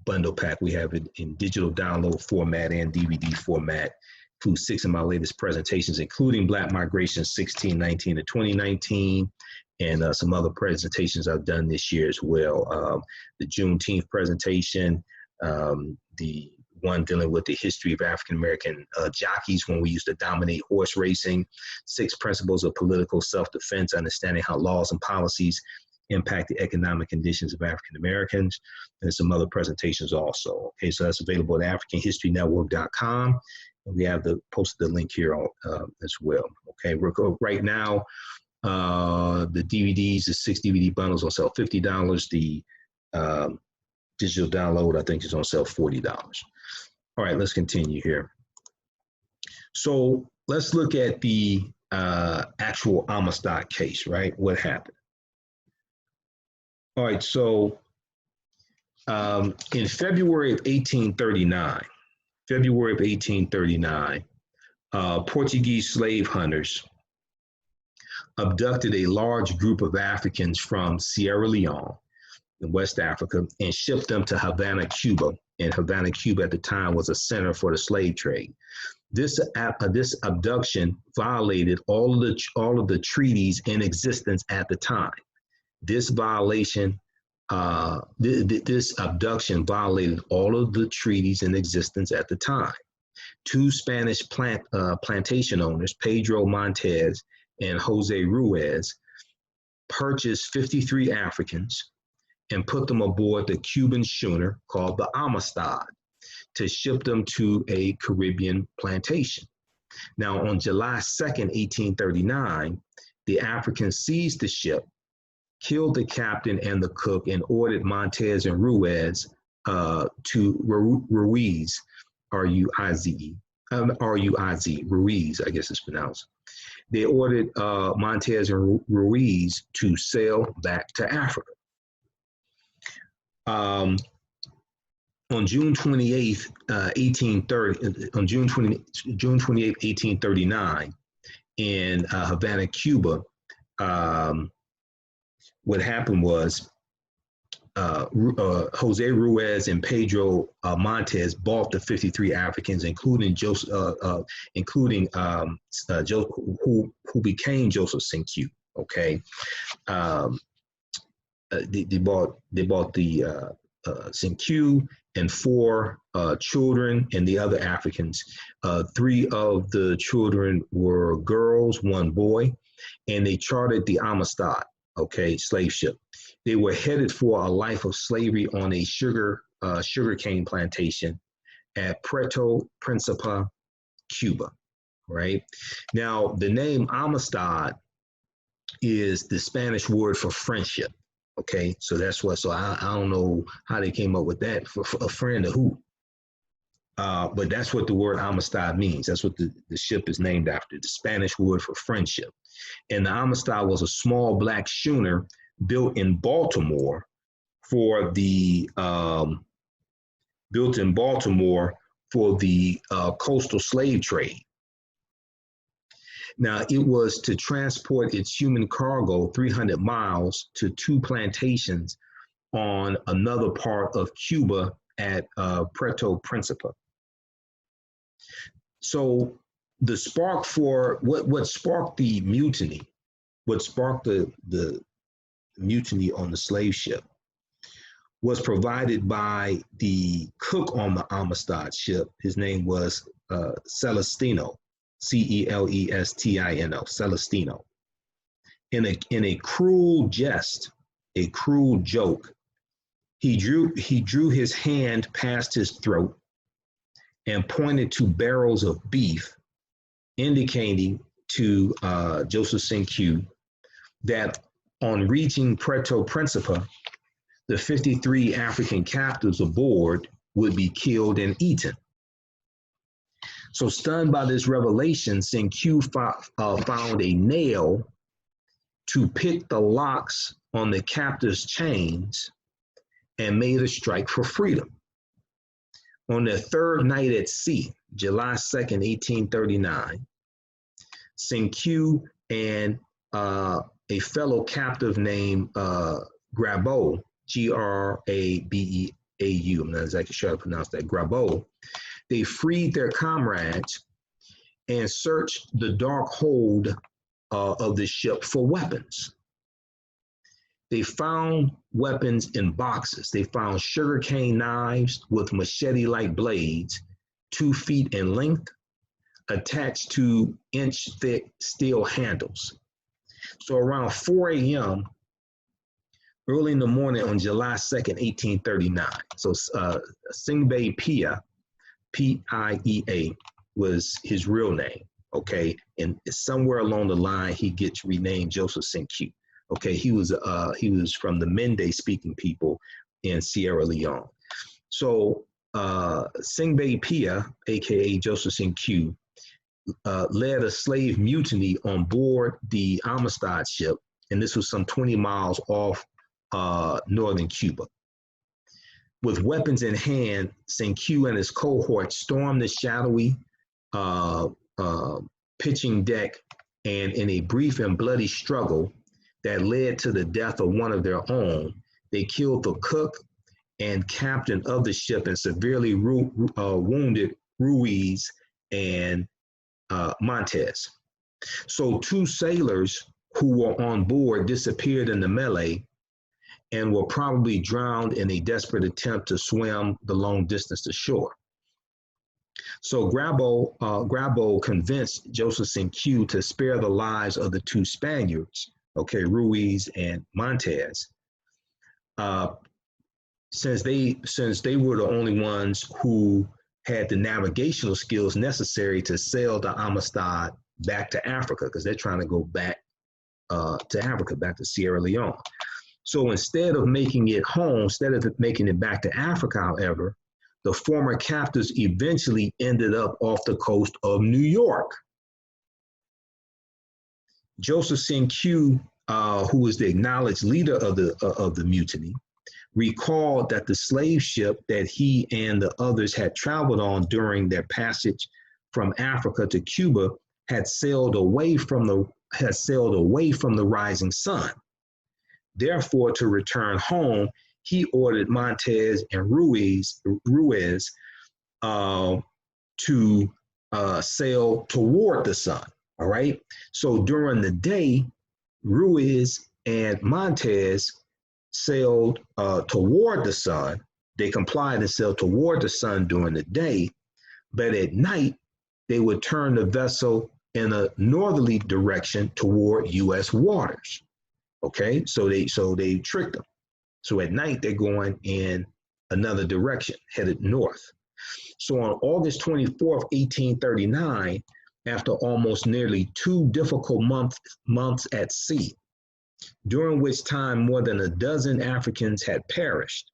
bundle pack. We have it in digital download format and DVD format. Includes 6 of my latest presentations, including Black Migration 1619 to 2019, and some other presentations I've done this year as well. The Juneteenth presentation, the one dealing with the history of African-American jockeys when we used to dominate horse racing, 6 principles of political self-defense, understanding how laws and policies impact the economic conditions of African-Americans, and some other presentations also. Okay, so that's available at AfricanHistoryNetwork.com. We have posted the link here as well. Okay, right now, the DVDs, the 6 DVD bundles on sale $50. The digital download, I think, is on sale $40. All right, let's continue here. So let's look at the actual Amistad case, right? What happened? All right, so in February of 1839, Portuguese slave hunters abducted a large group of Africans from Sierra Leone in West Africa and shipped them to Havana, Cuba. And Havana, Cuba at the time was a center for the slave trade. This abduction violated all of the treaties in existence at the time. This abduction violated all of the treaties in existence at the time. 2 Spanish plantation owners, Pedro Montez and Jose Ruiz, purchased 53 Africans and put them aboard the Cuban schooner called the Amistad to ship them to a Caribbean plantation. Now, on July 2nd, 1839, the Africans seized the ship, killed the captain and the cook, and ordered Montez and Ruiz Ruiz, R-U-I-Z, Ruiz, I guess it's pronounced. They ordered Montez and Ruiz to sail back to Africa. On June 28th, 1839, in Havana, Cuba, what happened was Jose Ruiz and Pedro Montez bought the 53 Africans, including Joseph, who became Joseph Cinque. Okay, they bought the Cinque and 4 children and the other Africans. 3 of the children were girls, 1 boy, and they chartered the Amistad, okay, slave ship. They were headed for a life of slavery on a sugarcane plantation at Puerto Principe, Cuba, right? Now, the name Amistad is the Spanish word for friendship, okay? So that's what, so I don't know how they came up with that, for a friend of who. But that's what the word Amistad means. That's what the ship is named after, the Spanish word for friendship. And the Amistad was a small black schooner built in Baltimore for the coastal slave trade. Now, it was to transport its human cargo 300 miles to 2 plantations on another part of Cuba at Puerto Principe. So the spark for what sparked the mutiny, what sparked the mutiny on the slave ship, was provided by the cook on the Amistad ship. His name was Celestino, Celestino, Celestino. In a cruel jest, a cruel joke, he drew his hand past his throat and pointed to barrels of beef indicating to Joseph Cinque that on reaching Puerto Principe, the 53 African captives aboard would be killed and eaten. So stunned by this revelation, Cinque found a nail to pick the locks on the captives' chains and made a strike for freedom. On their third night at sea, July 2nd, 1839, Cinque and a fellow captive named Grabeau, Grabeau, I'm not exactly sure how to pronounce that, Grabeau, they freed their comrades and searched the dark hold of the ship for weapons. They found weapons in boxes. They found sugarcane knives with machete-like blades, 2 feet in length, attached to inch-thick steel handles. So around 4 a.m., early in the morning on July 2nd, 1839, so Cinque Pia, P-I-E-A, was his real name, okay? And somewhere along the line, he gets renamed Joseph Cinque. Okay, he was from the Mende speaking people in Sierra Leone. So Cinque Pia, aka Joseph Cinque, led a slave mutiny on board the Amistad ship, and this was some 20 miles off northern Cuba. With weapons in hand, Cinque and his cohort stormed the shadowy pitching deck, and in a brief and bloody struggle that led to the death of one of their own, they killed the cook and captain of the ship and severely wounded Ruiz and Montes. So 2 sailors who were on board disappeared in the melee and were probably drowned in a desperate attempt to swim the long distance to shore. So Grabeau convinced Joseph Cinque to spare the lives of the 2 Spaniards, okay, Ruiz and Montes, since they were the only ones who had the navigational skills necessary to sail the Amistad back to Africa, because they're trying to go back to Africa, back to Sierra Leone. So instead of making it home, instead of making it back to Africa, however, the former captives eventually ended up off the coast of New York. Joseph Cinque, who was the acknowledged leader of the mutiny, recalled that the slave ship that he and the others had traveled on during their passage from Africa to Cuba had sailed away from the rising sun. Therefore, to return home, he ordered Montes and Ruiz to sail toward the sun. All right. So during the day, Ruiz and Montes sailed toward the sun. They complied and sailed toward the sun during the day, but at night they would turn the vessel in a northerly direction toward U.S. waters. Okay, so they tricked them. So at night they're going in another direction, headed north. So on August 24th, 1839, after almost nearly 2 difficult months at sea, during which time more than a dozen Africans had perished,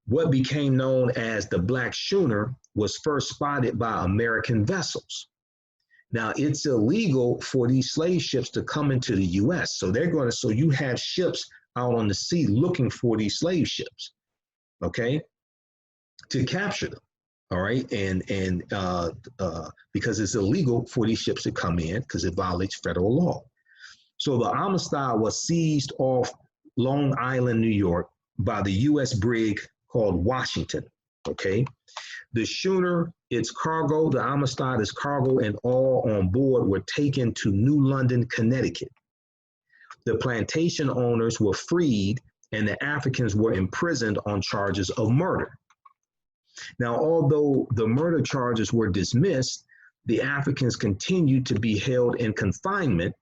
what became known as the Black Schooner was first spotted by American vessels. Now, it's illegal for these slave ships to come into the U.S. So you have ships out on the sea looking for these slave ships, okay, to capture them. All right, and because it's illegal for these ships to come in because it violates federal law. So the Amistad was seized off Long Island, New York, by the U.S. brig called Washington. Okay, the schooner, its cargo, the Amistad, its cargo, and all on board were taken to New London, Connecticut. The plantation owners were freed, and the Africans were imprisoned on charges of murder. Now, although the murder charges were dismissed, the Africans continued to be held in confinement,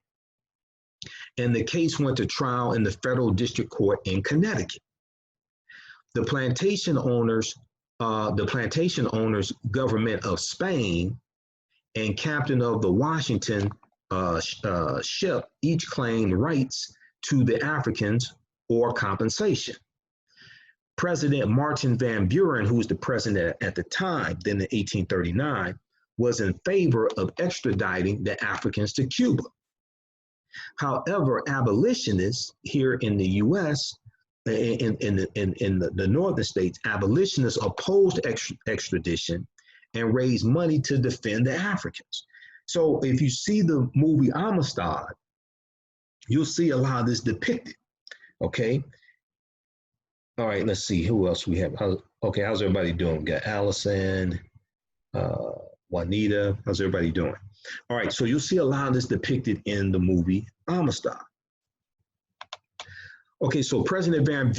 and the case went to trial in the federal district court in Connecticut. The plantation owners' government of Spain and captain of the Washington ship each claimed rights to the Africans or compensation. President Martin Van Buren, who was the president at the time, then in 1839, was in favor of extraditing the Africans to Cuba. However, abolitionists here in the U.S., in the northern states, abolitionists opposed extradition and raised money to defend the Africans. So if you see the movie Amistad, you'll see a lot of this depicted, okay? All right, let's see, who else we have? Okay, how's everybody doing? We got Allison, Juanita, how's everybody doing? All right, so you'll see a lot of this depicted in the movie Amistad. Okay, so President Van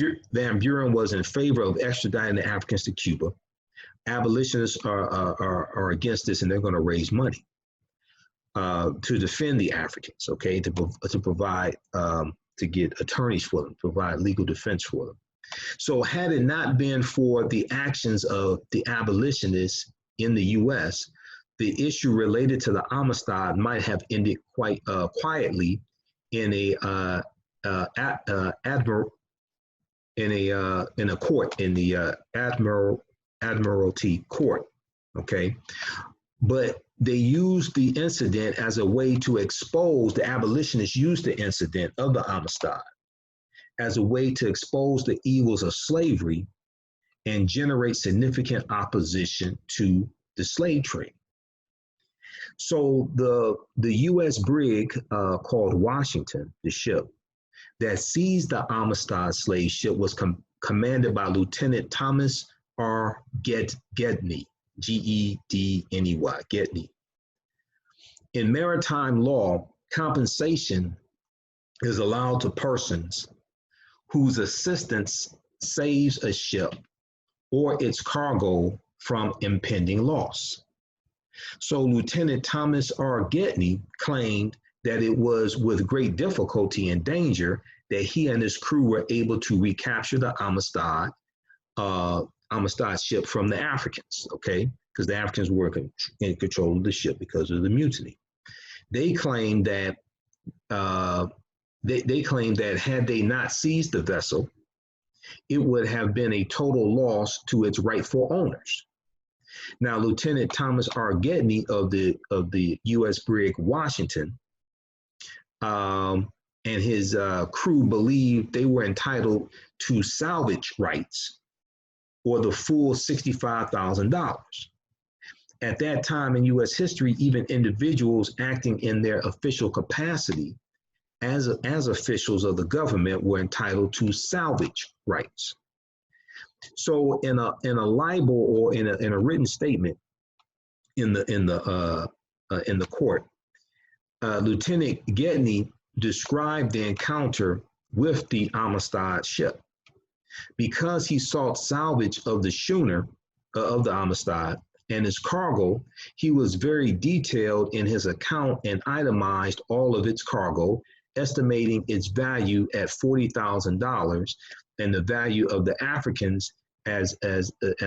Buren was in favor of extraditing the Africans to Cuba. Abolitionists are against this, and they're going to raise money to defend the Africans, okay, to provide, to get attorneys for them, provide legal defense for them. So had it not been for the actions of the abolitionists in the U.S., the issue related to the Amistad might have ended quite quietly in a court, in the Admiralty Court, okay? But they used the incident as a way to expose, the abolitionists used the incident of the Amistad as a way to expose the evils of slavery and generate significant opposition to the slave trade. So the U.S. brig called Washington, the ship that seized the Amistad slave ship, was commanded by Lieutenant Thomas R. Gedney, G-E-D-N-E-Y, Gedney. In maritime law, compensation is allowed to persons whose assistance saves a ship or its cargo from impending loss. So Lieutenant Thomas R. Gedney claimed that it was with great difficulty and danger that he and his crew were able to recapture the Amistad ship from the Africans, okay? Because the Africans were in control of the ship because of the mutiny. They claimed that had they not seized the vessel, it would have been a total loss to its rightful owners. Now, Lieutenant Thomas R. Gedney of the U.S. brig Washington and his crew believed they were entitled to salvage rights or the full $65,000. At that time in U.S. history, even individuals acting in their official capacity as officials of the government were entitled to salvage rights. So in a libel or in a written statement in the court, Lieutenant Gedney described the encounter with the Amistad ship. Because he sought salvage of the schooner of the Amistad and his cargo, he was very detailed in his account and itemized all of its cargo, estimating its value at $40,000 and the value of the Africans as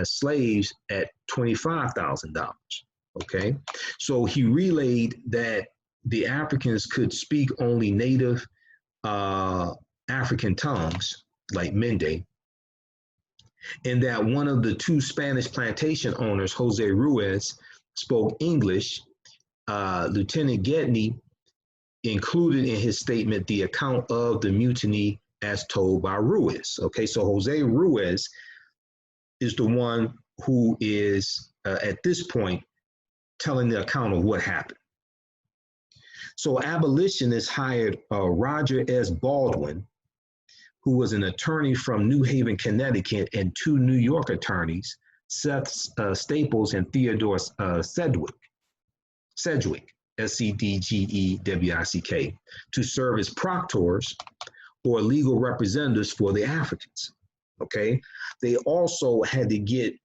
slaves at $25,000. Okay, so he relayed that the Africans could speak only native African tongues like Mende, and that one of the two Spanish plantation owners, Jose Ruiz, spoke English. Lieutenant Gedney included in his statement the account of the mutiny as told by Ruiz. Okay, so Jose Ruiz is the one who is at this point telling the account of what happened. So abolitionists hired Roger S. Baldwin, who was an attorney from New Haven, Connecticut, and two New York attorneys, Seth Staples and Theodore Sedgwick, S-E-D-G-E-W-I-C-K, to serve as proctors or legal representatives for the Africans, okay? They also had to get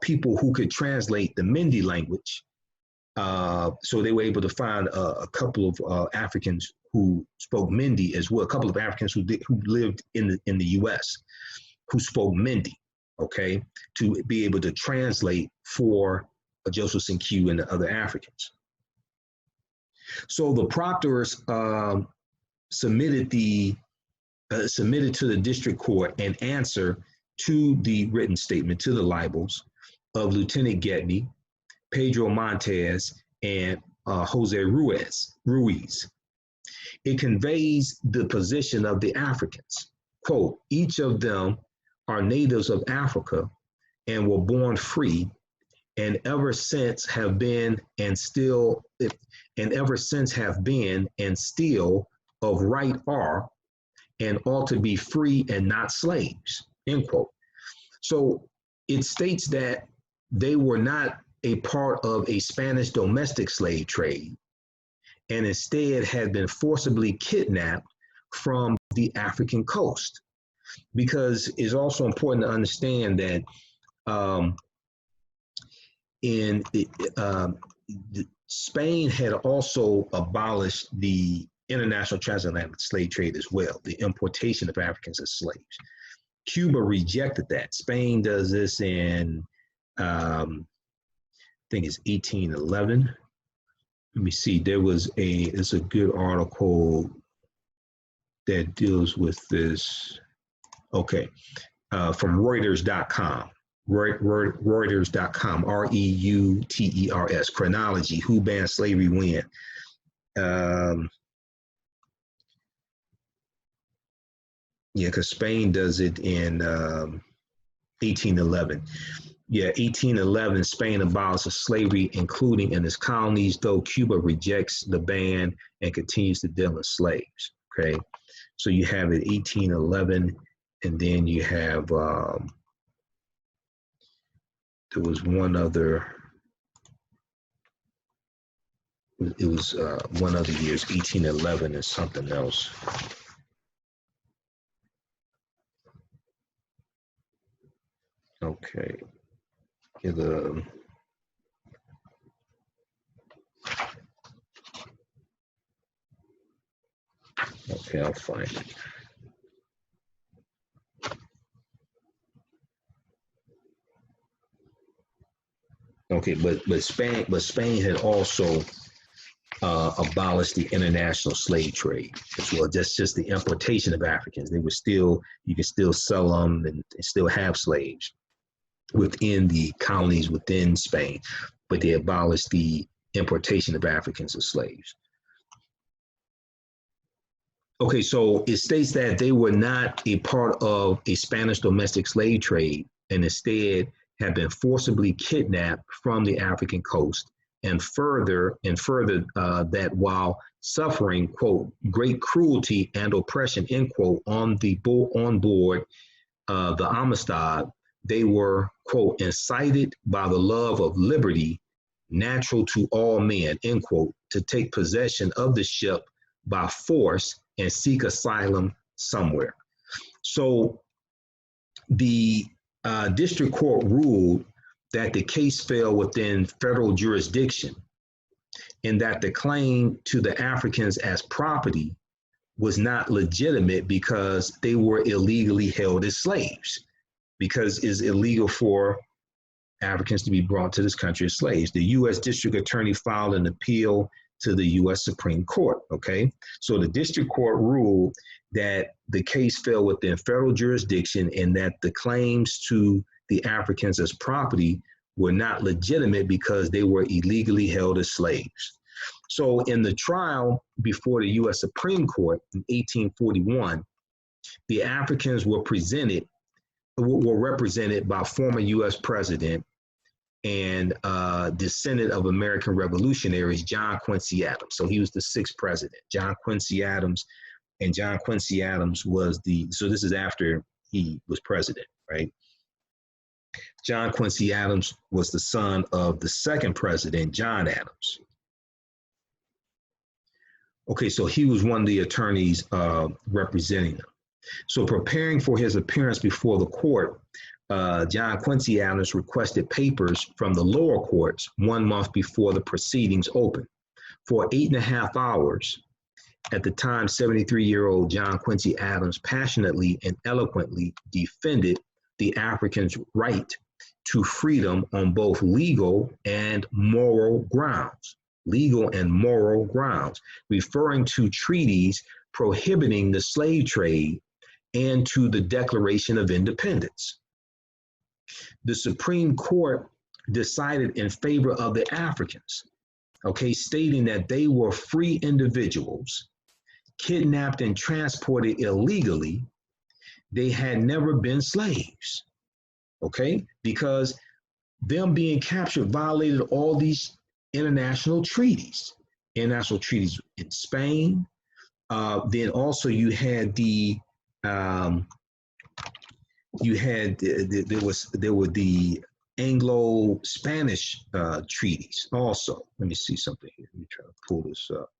people who could translate the Mende language. So they were able to find a couple of Africans who spoke Mende as well, a couple of Africans who lived in the U.S. who spoke Mende, okay, to be able to translate for Joseph Cinque and the other Africans. So the proctors submitted to the district court an answer to the written statement, to the libels of Lieutenant Getney, Pedro Montez, and Jose Ruiz. It conveys the position of the Africans. Quote, each of them are natives of Africa and were born free, and ever since have been and still of right are and ought to be free and not slaves, end quote. So it states that they were not a part of a Spanish domestic slave trade, and instead had been forcibly kidnapped from the African coast. Because it's also important to understand that Spain had also abolished the international transatlantic slave trade as well, the importation of Africans as slaves. Cuba rejected that. Spain does this in, I think it's 1811. Let me see, it's a good article that deals with this. Okay, from Reuters.com. Reuters.com, Reuters, chronology, who banned slavery when. Yeah, because Spain does it in 1811. Yeah, 1811, Spain abolishes slavery, including in its colonies, though Cuba rejects the ban and continues to deal in slaves, okay? So you have it 1811, and then you have, there was one other, it was one other year, 1811 and something else. Okay. Okay, I'll find it. Okay, but Spain had also abolished the international slave trade as well. That's just the importation of Africans. They were still, you can still sell them and still have slaves within the colonies within Spain, but they abolished the importation of Africans as slaves. Okay, so it states that they were not a part of a Spanish domestic slave trade and instead have been forcibly kidnapped from the African coast, and further that while suffering, quote, great cruelty and oppression, end quote, on board the Amistad, they were, quote, incited by the love of liberty natural to all men, end quote, to take possession of the ship by force and seek asylum somewhere. So the district court ruled that the case fell within federal jurisdiction and that the claim to the Africans as property was not legitimate because they were illegally held as slaves, because it's illegal for Africans to be brought to this country as slaves. The U.S. District Attorney filed an appeal to the U.S. Supreme Court, okay? So the district court ruled that the case fell within federal jurisdiction and that the claims to the Africans as property were not legitimate because they were illegally held as slaves. So in the trial before the U.S. Supreme Court in 1841, the Africans were represented by former U.S. President and descendant of American revolutionaries, John Quincy Adams. So he was the sixth president, John Quincy Adams. And John Quincy Adams was so this is after he was president, right? John Quincy Adams was the son of the second president, John Adams. Okay, so he was one of the attorneys representing them. So preparing for his appearance before the court, John Quincy Adams requested papers from the lower courts 1 month before the proceedings opened. For 8.5 hours, at the time, 73-year-old John Quincy Adams passionately and eloquently defended the Africans' right to freedom on both legal and moral grounds. Legal and moral grounds, referring to treaties prohibiting the slave trade and to the Declaration of Independence. The Supreme Court decided in favor of the Africans, okay, stating that they were free individuals, kidnapped and transported illegally. They had never been slaves, okay, because them being captured violated all these international treaties in Spain. Then also you had there were the Anglo-Spanish treaties also. Let me see something here. Let me try to pull this up.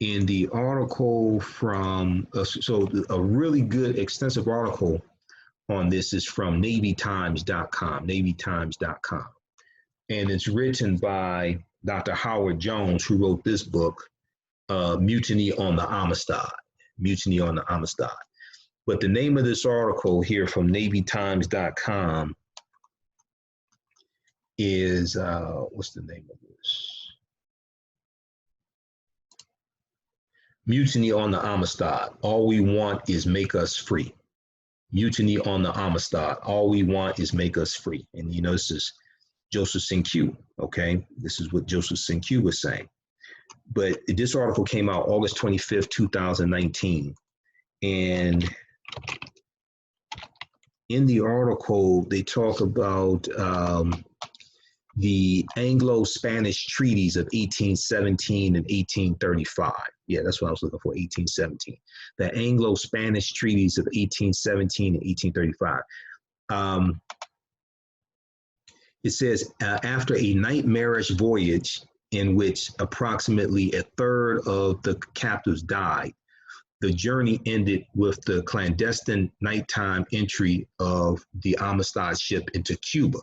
In the article from, a really good extensive article on this is from NavyTimes.com, NavyTimes.com. And it's written by Dr. Howard Jones, who wrote this book, Mutiny on the Amistad, Mutiny on the Amistad. But the name of this article here from NavyTimes.com is, what's the name of this? Mutiny on the Amistad. All we want is make us free. Mutiny on the Amistad. All we want is make us free. And you know, this is Joseph Cinque, okay? This is what Joseph Cinque was saying. But this article came out August 25th, 2019. And in the article, they talk about the Anglo-Spanish treaties of 1817 and 1835. Yeah, that's what I was looking for, 1817. The Anglo-Spanish treaties of 1817 and 1835. It says, after a nightmarish voyage in which approximately a third of the captives died, the journey ended with the clandestine nighttime entry of the Amistad ship into Cuba,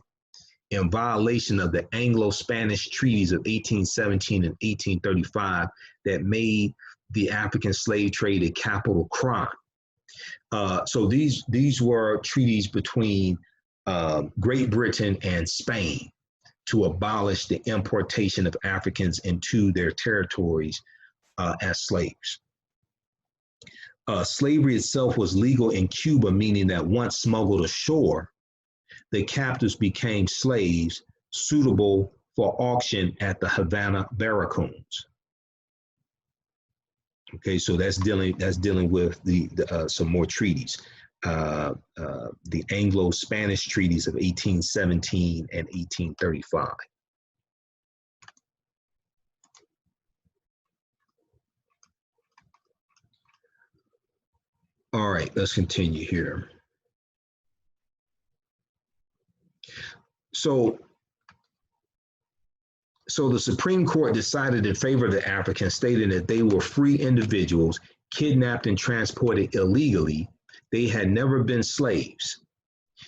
in violation of the Anglo-Spanish treaties of 1817 and 1835 that made the African slave trade a capital crime. So these were treaties between Great Britain and Spain to abolish the importation of Africans into their territories as slaves. Slavery itself was legal in Cuba, meaning that once smuggled ashore, the captives became slaves suitable for auction at the Havana barracoons. Okay, so that's dealing with the some more treaties. The Anglo-Spanish treaties of 1817 and 1835. All right, let's continue here. So the Supreme Court decided in favor of the Africans, stating that they were free individuals kidnapped and transported illegally. They had never been slaves.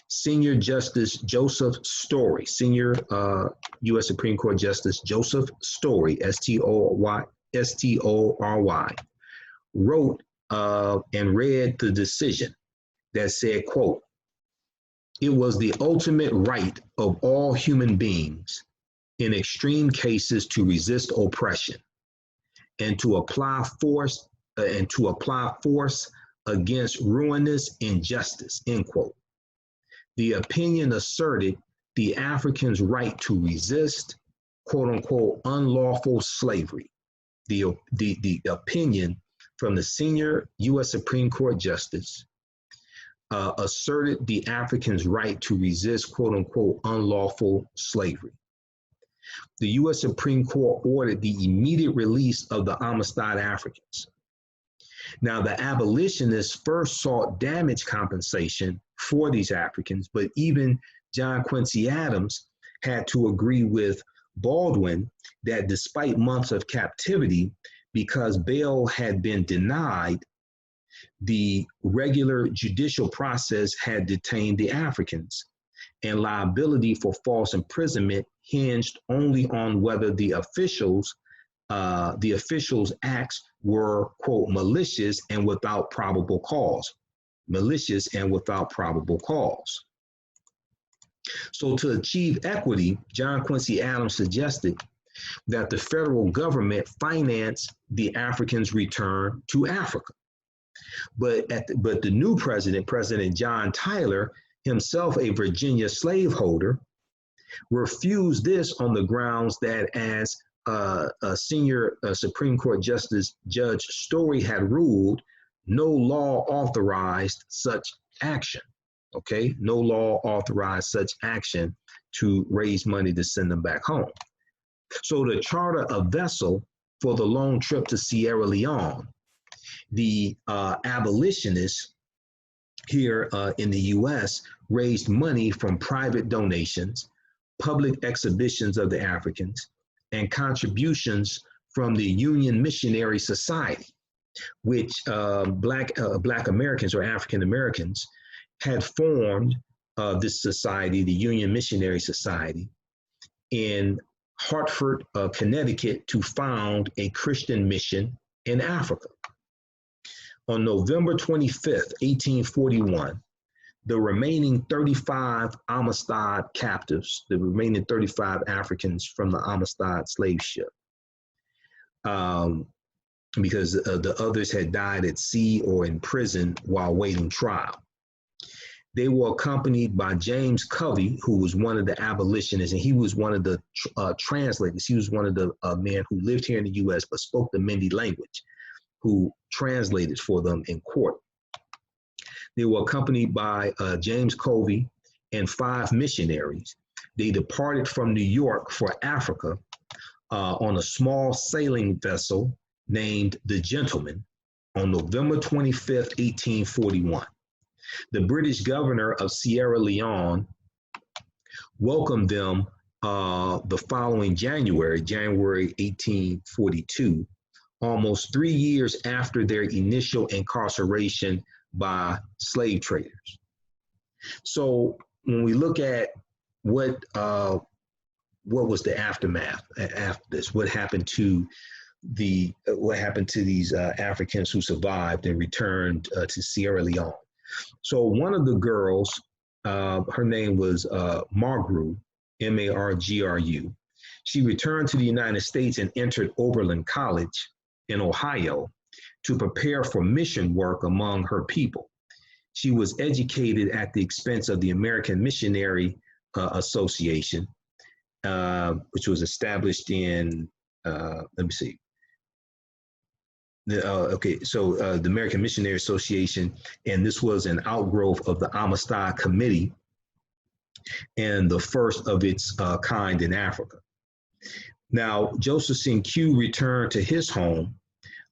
Senior Justice Joseph Story, Senior U.S. Supreme Court Justice Joseph Story, S-T-O-R-Y, wrote and read the decision that said, quote, "It was the ultimate right of all human beings in extreme cases to resist oppression and to apply force against ruinous injustice," end quote. The opinion asserted the Africans' right to resist, quote unquote, unlawful slavery. The opinion from the senior U.S. Supreme Court Justice asserted the Africans' right to resist, quote unquote, unlawful slavery. The U.S. Supreme Court ordered the immediate release of the Amistad Africans. Now, the abolitionists first sought damage compensation for these Africans, but even John Quincy Adams had to agree with Baldwin that despite months of captivity, because bail had been denied, the regular judicial process had detained the Africans, and liability for false imprisonment hinged only on whether the officials the officials' acts were, quote, malicious and without probable cause. Malicious and without probable cause. So to achieve equity, John Quincy Adams suggested that the federal government finance the Africans' return to Africa. But the new president, President John Tyler, himself a Virginia slaveholder, refused this on the grounds that as a senior Supreme Court Justice Judge Story had ruled, no law authorized such action. Okay, no law authorized such action to raise money to send them back home. So to charter a vessel for the long trip to Sierra Leone, the abolitionists here in the US raised money from private donations, public exhibitions of the Africans, and contributions from the Union Missionary Society, which Black Americans or African Americans had formed this society, the Union Missionary Society, in Hartford, Connecticut, to found a Christian mission in Africa. On November 25th, 1841, the remaining 35 Amistad captives, the remaining 35 Africans from the Amistad slave ship, because the others had died at sea or in prison while waiting trial. They were accompanied by James Covey, who was one of the abolitionists, and he was one of the translators. He was one of the men who lived here in the U.S. but spoke the Mende language, who translated for them in court. They were accompanied by James Covey and 5 missionaries. They departed from New York for Africa on a small sailing vessel named the Gentleman on November 25th, 1841. The British governor of Sierra Leone welcomed them the following January 1842, almost 3 years after their initial incarceration by slave traders. So when we look at what was the aftermath after this, what happened to these Africans who survived and returned to Sierra Leone. So one of the girls, her name was Margru, M-A-R-G-R-U. She returned to the United States and entered Oberlin College in Ohio to prepare for mission work among her people. She was educated at the expense of the American Missionary Association, which was established in, the American Missionary Association, and this was an outgrowth of the Amistad Committee and the first of its kind in Africa. Now, Joseph Cinque returned to his home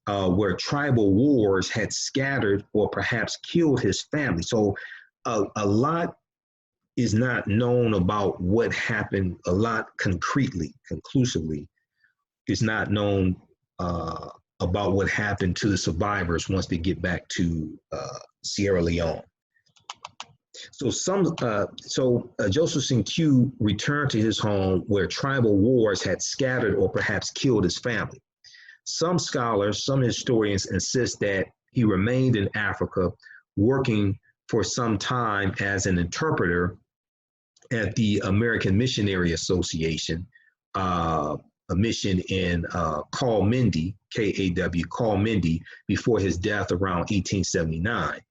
where tribal wars had scattered or perhaps killed his family. So a lot is not known about what happened, a lot conclusively is not known about what happened to the survivors once they get back to Sierra Leone. So Joseph Cinque returned to his home where tribal wars had scattered or perhaps killed his family. Some scholars, some historians insist that he remained in Africa working for some time as an interpreter at the American Missionary Association, a mission in Kawmende, K-A-W, Kawmende, before his death around 1879.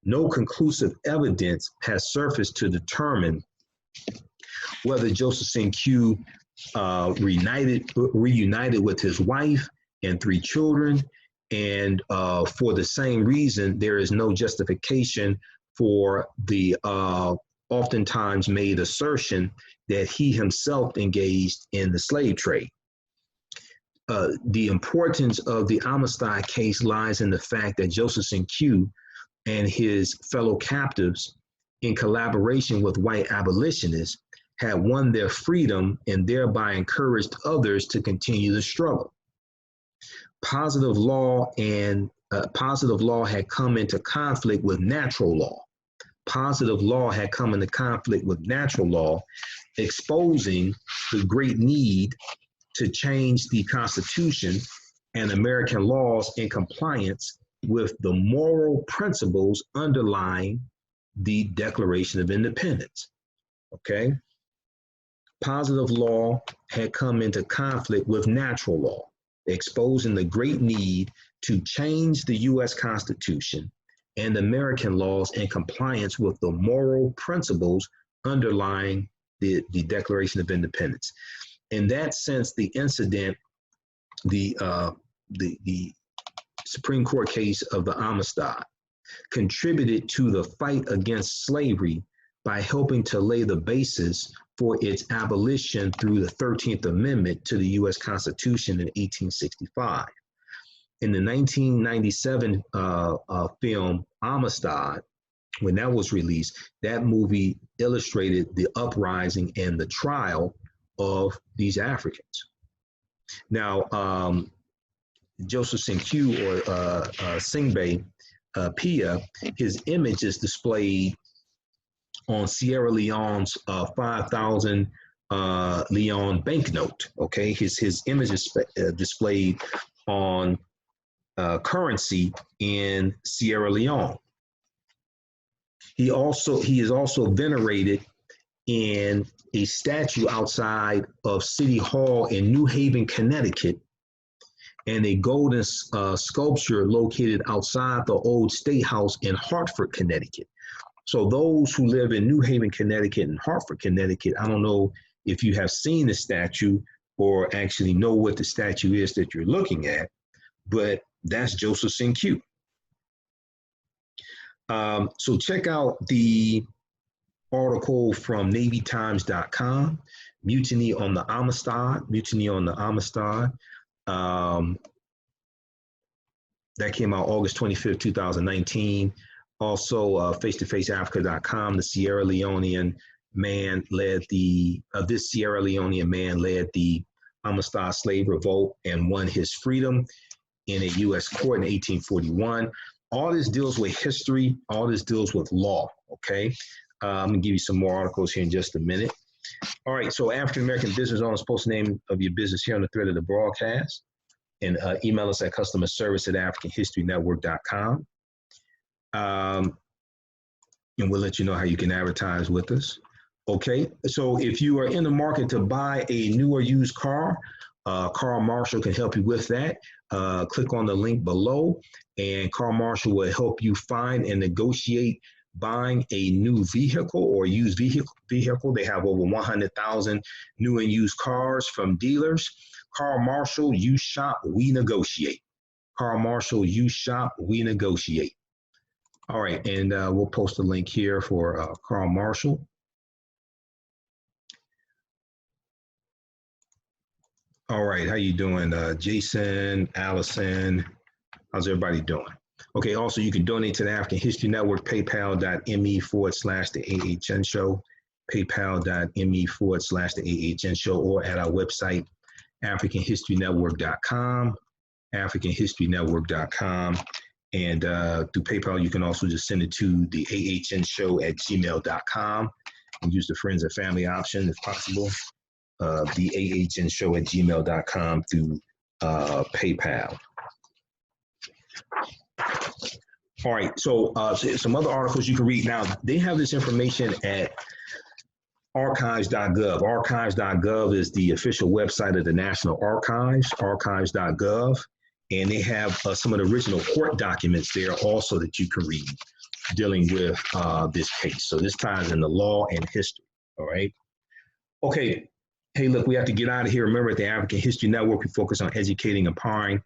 No conclusive evidence has surfaced to determine whether Joseph Cinque reunited with his wife and 3 children, and for the same reason, there is no justification for the oftentimes made assertion that he himself engaged in the slave trade. The importance of the Amistad case lies in the fact that Joseph Cinque and his fellow captives, in collaboration with white abolitionists, had won their freedom and thereby encouraged others to continue the struggle. Positive law had come into conflict with natural law. Positive law had come into conflict with natural law, exposing the great need to change the Constitution and American laws in compliance with the moral principles underlying the Declaration of Independence. Okay? Positive law had come into conflict with natural law, exposing the great need to change the U.S. Constitution and American laws in compliance with the moral principles underlying the Declaration of Independence. In that sense, the incident, the Supreme Court case of the Amistad, contributed to the fight against slavery by helping to lay the basis for its abolition through the 13th Amendment to the U.S. Constitution in 1865. In the 1997 film Amistad, when that was released, that movie illustrated the uprising and the trial of these Africans. Now, Joseph Cinque or Cinque Pia, his image is displayed on Sierra Leone's 5,000 Leone banknote. Okay, his image is displayed on currency in Sierra Leone. He is also venerated in a statue outside of City Hall in New Haven, Connecticut, and a golden sculpture located outside the old State House in Hartford, Connecticut. So those who live in New Haven, Connecticut and Hartford, Connecticut, I don't know if you have seen the statue or actually know what the statue is that you're looking at, but that's Joseph Cinque. So check out the article from NavyTimes.com, Mutiny on the Amistad. That came out August 25th, 2019. Also, FaceToFaceAfrica.com, the Sierra Leonean man led this Sierra Leonean man led the Amistad Slave Revolt and won his freedom in a U.S. court in 1841. All this deals with history. All this deals with law, okay? I'm going to give you some more articles here in just a minute. All right, so African American business owners, post the name of your business here on the thread of the broadcast, and email us at customerservice@africanhistorynetwork.com. And we'll let you know how you can advertise with us. Okay, so if you are in the market to buy a new or used car, Carl Marshall can help you with that. Click on the link below, and Carl Marshall will help you find and negotiate buying a new vehicle or used vehicle. They have over 100,000 new and used cars from dealers. Carl Marshall, you shop, we negotiate. Carl Marshall, you shop, we negotiate. All right, and we'll post a link here for Carl Marshall. All right, how you doing? Jason, Allison, how's everybody doing? Okay, also you can donate to the African History Network, paypal.me/the AHN show, paypal.me/the AHN show, or at our website, AfricanHistoryNetwork.com, AfricanHistoryNetwork.com. And through PayPal, you can also just send it to the AHNshow@gmail.com and use the friends and family option if possible. The AHNshow@gmail.com through PayPal. All right, so some other articles you can read. Now, they have this information at archives.gov. Archives.gov is the official website of the National Archives, archives.gov. And they have some of the original court documents there also that you can read dealing with this case. So this ties into law and history, all right? Okay, hey, look, we have to get out of here. Remember, at the African History Network, we focus on educating, empowering,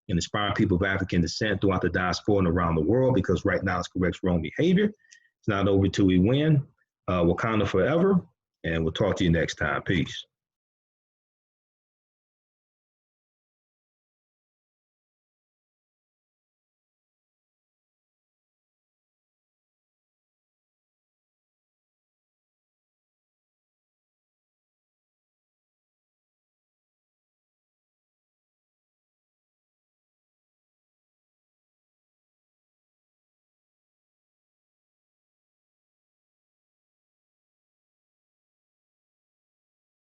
and inspiring people of African descent throughout the diaspora and around the world, because right now it's corrects wrong behavior. It's not over till we win. Wakanda forever, and we'll talk to you next time. Peace.